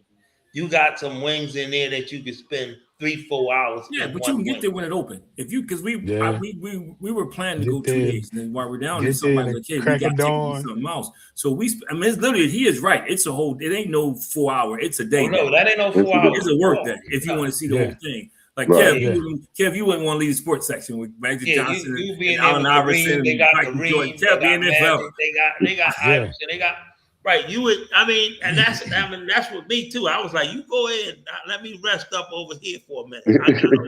You got some wings in there that you could spend 3-4 hours. Yeah, but you can get there when it opened. Because we were planning to go 2 days, and while we're down there, somebody's like, "Hey, we got to take something else." So it's literally, he is right. It's it ain't no 4 hour. It's a day. No, that ain't no 4 hours. It's a work day if you want to see the whole thing. Like Kev, you wouldn't want to lead the sports section with Magic Johnson and Allen Iverson. They got Kareem, they got Iverson, they got right. You would, and that's with me too. I was like, you go ahead and let me rest up over here for a minute. I got over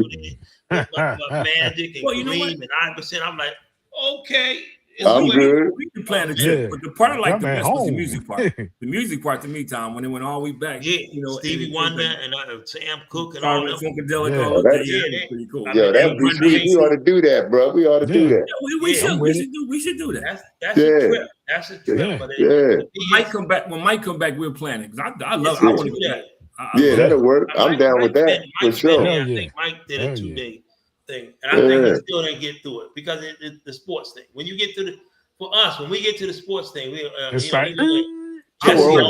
there, Magic and Kareem and Iverson. I'm like, okay. I'm good. We can plan the trip, but the part I like the best was the music part. The music part to me, Tom, when it went all the way back. Yeah, Stevie Wonder and Sam Cooke and all that. Funkadelic, all that. Yeah, pretty cool. Yo, we ought to do that, bro. We ought to do that. We should do that. That's a trip. That's a trip. When Mike come back, we're planning because I love. I want to do that. That'll work. I'm down with that for sure. I think Mike did a 2-day thing, and I think he still didn't get through it because it's the sports thing. When you get to when we get to the sports thing, it's like tour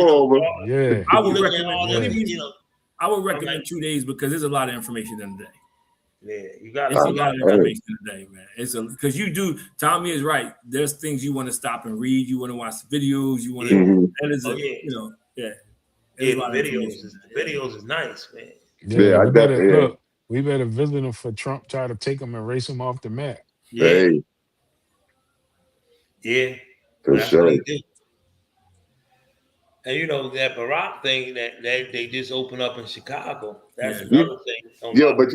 over. Yeah, I would recommend. I would recommend 2 days because there's a lot of information in the day. Yeah, you got a lot of information today, man. It's because you do. Tommy is right. There's things you want to stop and read. You want to watch videos. You want to. That is, the videos is nice, man. Yeah, I definitely. Look, we better visit him for Trump try to take him and race him off the map. Yeah, for sure. And that Barack thing that they just opened up in Chicago. That's another thing. Yeah, but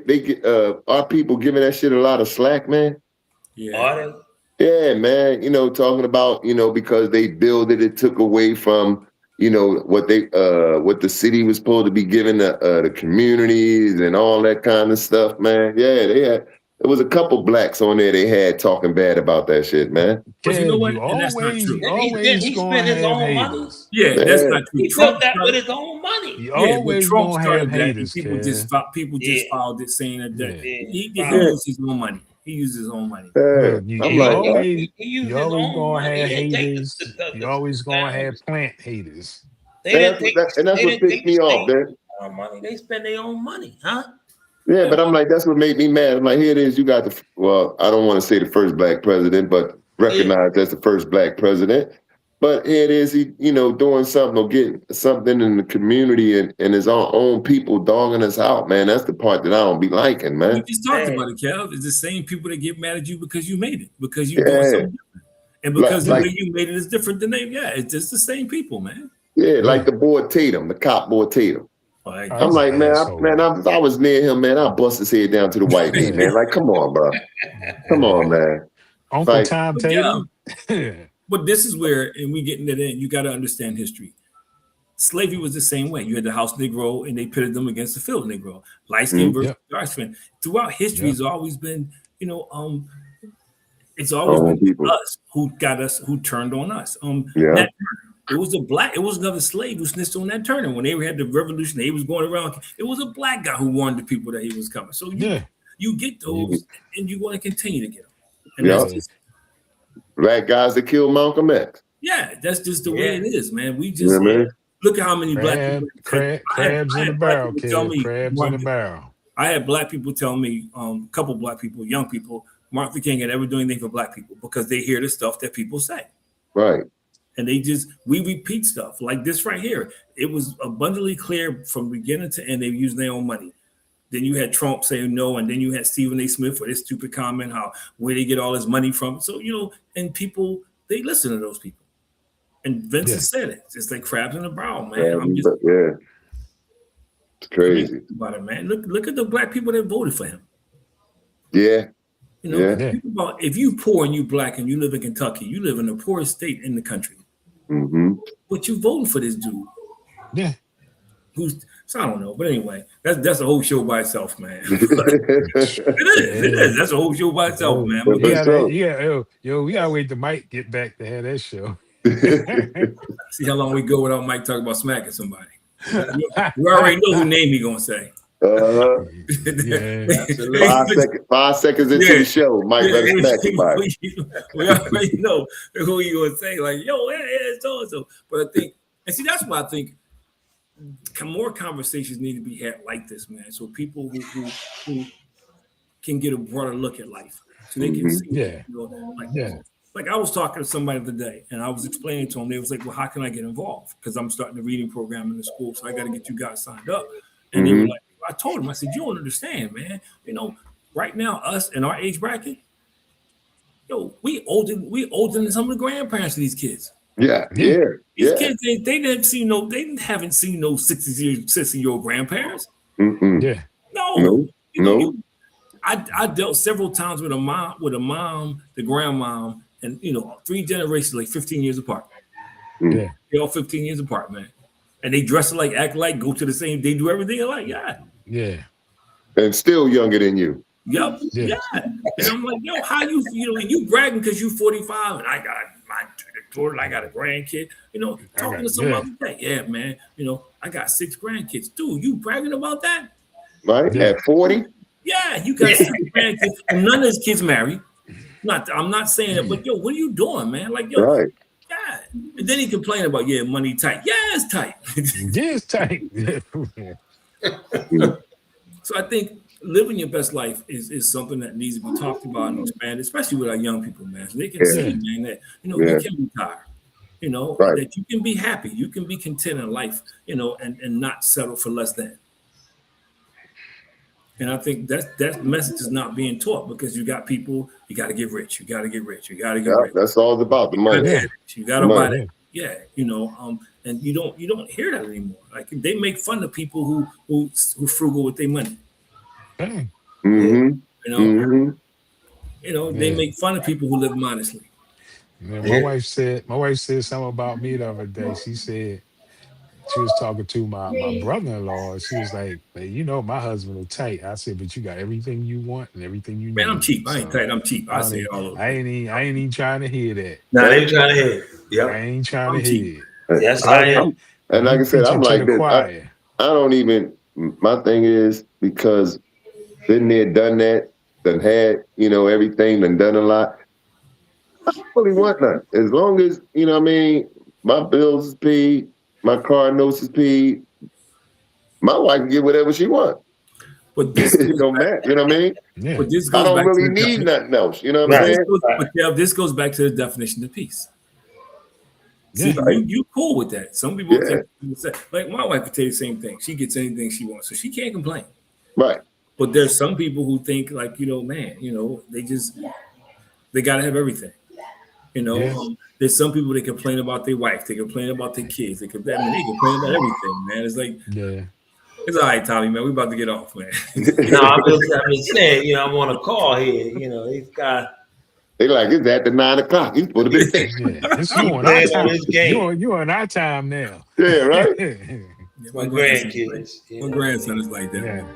they get our people giving that shit a lot of slack, man. Yeah. Are they? Yeah, man. Talking about because they built it took away from what the city was supposed to be giving the communities and all that kind of stuff, man. Yeah, there was a couple blacks on there they had talking bad about that shit, man. But you know what? And that's not true. He spent his own money. Yeah, that's not true. He built that with his own money. You always Trump gonna started have haters, people just filed it saying that he used his own money. He used his own money. You always gonna have haters. You always gonna have plant haters. That's what pissed me off, man. They spend their own money, huh? Yeah, but I'm like, that's what made me mad. I'm like, here it is. You got I don't want to say the first black president, but recognized as the first black president. But here it is, he, doing something or getting something in the community and his own people dogging us out, man. That's the part that I don't be liking, man. We just talked about it, Cal. It's the same people that get mad at you because you made it, because you're doing something different. And because the way you made it is different than they, it's just the same people, man. Yeah, like the boy Tatum, the cop boy Tatum. I'm like, man, I was near him, man. I bust his head down to the white meat, man. Like, come on, bro. Come on, man. Uncle Tom Tatum. But this is where, and we getting it in, you got to understand history. Slavery was the same way. You had the house Negro, and they pitted them against the field Negro. Light skin versus dark skin. Throughout history, it's always been, it's always been us who turned on us. It was another slave who snitched on Nat Turner when they had the revolution. He was going around. It was a black guy who warned the people that he was coming. So you get those, and you want to continue to get them. And that's just black guys that killed Malcolm X. Yeah, that's just the way it is, man. We just look at how many black people. Crabs in the barrel, kid. Crabs in the barrel. I had black people tell me, a couple black people, young people, Martin Luther King had ever do anything for black people because they hear the stuff that people say. Right. And we repeat stuff like this right here. It was abundantly clear from beginning to end, they used their own money. Then you had Trump saying no, and then you had Stephen A. Smith for his stupid comment, where they get all his money from. So, and people, they listen to those people. And Vince has said it. It's like crabs in the barrel, man. It's crazy. About it, man. Look at the black people that voted for him. Yeah. Think about if you poor and you black and you live in Kentucky, you live in the poorest state in the country. Mm-hmm. But you voting for this dude. Yeah. So I don't know. But anyway, that's a whole show by itself, man. It is. That's a whole show by itself, man. We gotta wait till Mike get back to have that show. See how long we go without Mike talking about smacking somebody. We already know who name he gonna say. 5 seconds into the show, Mike better smack somebody. We already know who you gonna say, like, yo, it's so. But I think, and see, that's why I think more conversations need to be had like this, man. So people who can get a broader look at life, so they can see, like I was talking to somebody the other day, and I was explaining to them. They was like, "Well, how can I get involved? Because I'm starting a reading program in the school, so I got to get you guys signed up." And they were like, I told them, I said, you don't understand, man. You know, right now, us in our age bracket, yo, we older than some of the grandparents of these kids. Yeah. These kids, they haven't seen no 60-year-old grandparents. Yeah. No. You know, I dealt several times with a mom, the grandmom, and 3 generations, like 15 years apart. Yeah. They're all 15 years apart, man. And they dress alike, act like, go to the same, they do everything alike. Yeah. And still younger than you. Yep. Yeah. And I'm like, yo, how you bragging because you 45 and I got my daughter, I got a grandkid, talking to somebody like that. Yeah, man. I got 6 grandkids. Dude, you bragging about that? Right? Yeah. At 40? Yeah, you got 6 grandkids. And none of his kids married. I'm not saying that, but yo, what are you doing, man? Like, yo, right. Yeah. And then he complained about, money tight. Yeah, it's tight. Yeah, it's tight. So I think living your best life is something that needs to be talked about and expanded, especially with our young people, man. So they can see, man, that you can retire, that you can be happy, you can be content in life, and not settle for less than. And I think that message is not being taught because you got people, you got to get rich, you got to get rich, you got to get rich. That's all it's about, the money. You got to buy that. Yeah, and you don't hear that anymore. Like they make fun of people who frugal with their money. Dang. They make fun of people who live modestly. Man, my wife said something about me the other day. She said she was talking to my brother-in-law. And she was like, my husband is tight. I said, but you got everything you want and everything you need. Man, I'm cheap. I ain't tight. I'm cheap. I say it all over. I ain't even trying to hear that. No, they ain't trying to hear it. Yep. I ain't trying to hear it. Yes, I am. And like I said, I'm like this. I don't even, my thing is because been there, done that, done had, everything, done a lot. I don't really want nothing. As long as, my bills is paid, my car notes is paid, my wife can get whatever she wants. But this don't matter, you know what I mean? Yeah. But this goes I don't really need nothing else, you know what I'm saying? This goes back to the definition of peace. See, you cool with that. Some people say, like my wife would tell you the same thing. She gets anything she wants, so she can't complain. Right. But there's some people who think like, they got to have everything. There's some people that complain about their wife. They complain about their kids. They complain about everything, man. It's like, it's all right, Tommy, man. We about to get off, man. No, I'm just saying, I'm on a call here. These guys. They like, it's at the 9 o'clock. He's supposed to be there. It's you on our time. You on our time now. Yeah, right? My grandkids. My grandson is like that. Yeah.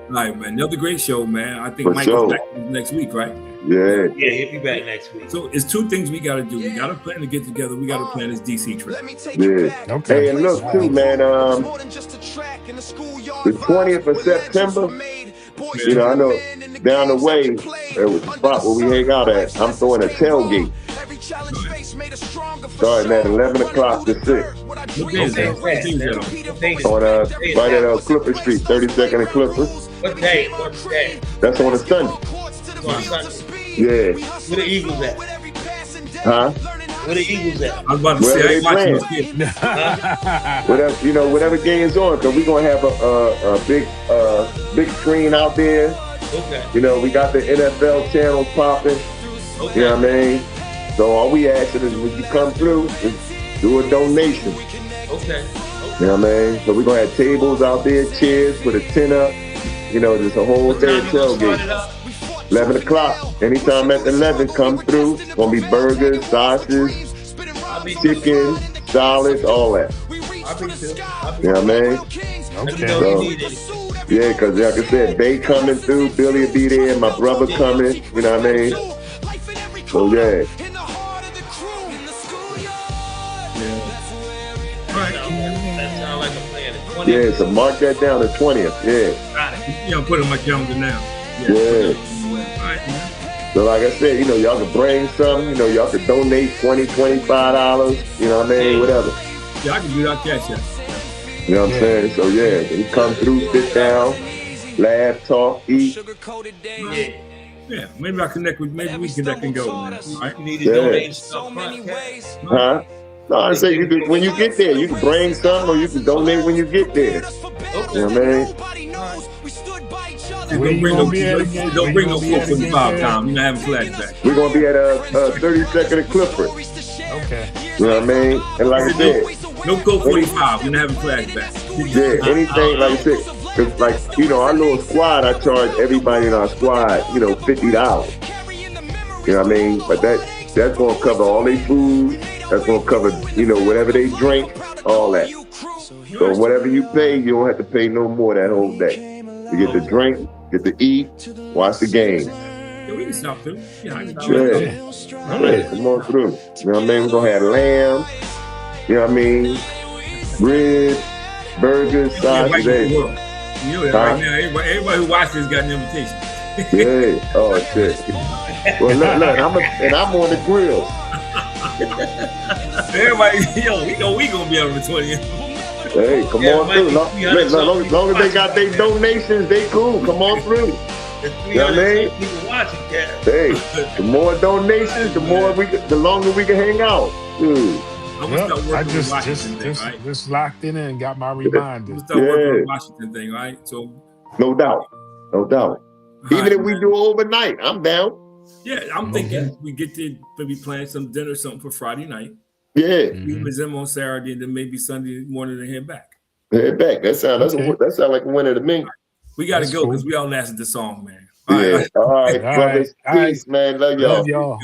All right, man. Another great show, man. I think Michael's back next week, right? Yeah. Yeah, he'll be back next week. So it's 2 things we got to do. We got to plan to get together. We got to plan this DC trip. Yeah. Okay. Hey, and look, too, man, the 20th of September, I know down the way, there was a spot where we hang out at. I'm throwing a tailgate. Starting at 11 o'clock to 6. On right at Clipper Street, 32nd and Clipper. What day? That's on a Sunday. Yeah. Where the Eagles at? Huh? Where the Eagles at? I was about to say, whatever game's on, because we're going to have a big screen out there. Okay. We got the NFL channels popping. Okay. You know what I mean? So all we asking is when you come through, is do a donation. Okay. You know what I mean? So we're going to have tables out there, chairs, put a tent up. There's a whole day of tailgate. 11 o'clock. Anytime at 11, come through. Gonna be burgers, sausages, chicken, salads, all that. You know what I mean? Okay. So, yeah, because like I said, they coming through. Billy will be there. My brother coming. You know what I mean? So, yeah. That sounds like a plan. Yeah, so mark that down the 20th. Yeah. Yeah, I'll put it on my calendar now. Yeah. So like I said, y'all can bring something, y'all can donate $20, $25, you know what I mean, whatever. Yeah, I can do that cash out. You know what I'm saying? So yeah, you come through, sit down, laugh, talk, eat. Yeah, maybe we connect and go, man. All right? You need to donate stuff front. Huh? No, I say you can, when you get there, you can bring some or you can donate when you get there. Okay. You know what I mean? Don't bring no 445 time. You're not having flashbacks. We're gonna be at 32nd and Clifford. Okay. You know what I mean? And like I said, no code 45. You're not having flashbacks. yeah, anything like I said, cause like you know, our little squad, I charge everybody in our squad, you know, $50. You know what I mean? But that's gonna cover all their food. That's gonna cover, you know, whatever they drink, all that. So whatever you pay, you don't have to pay no more that whole day. You get to drink, get to eat, watch the game. Yeah, we can stop through. Yeah, I can stop Yeah, come on through. You know what I mean? We're gonna have lamb, you know what I mean? Ribs, burgers, sausage, everything. You know that right now. Everybody who watches this got an invitation. Yeah. Oh shit. Well, look, I'm on the grill. Everybody, we gonna be on the 20th. Hey, come on through. Long as they got their donations, they cool. Come on through. You know what I mean? Hey, the more donations, the longer we can hang out. Dude. I just locked in and got my reminder. Start working on the Washington thing, right? So no doubt. Even if we do overnight, I'm down. Yeah, I'm thinking we get to maybe plan some dinner or something for Friday night. Yeah. We visit them on Saturday and then maybe Sunday morning and head back. That sounds like a winner to me. We gotta go because we all lasted the song, man. All right, brothers. Peace, man. Love y'all.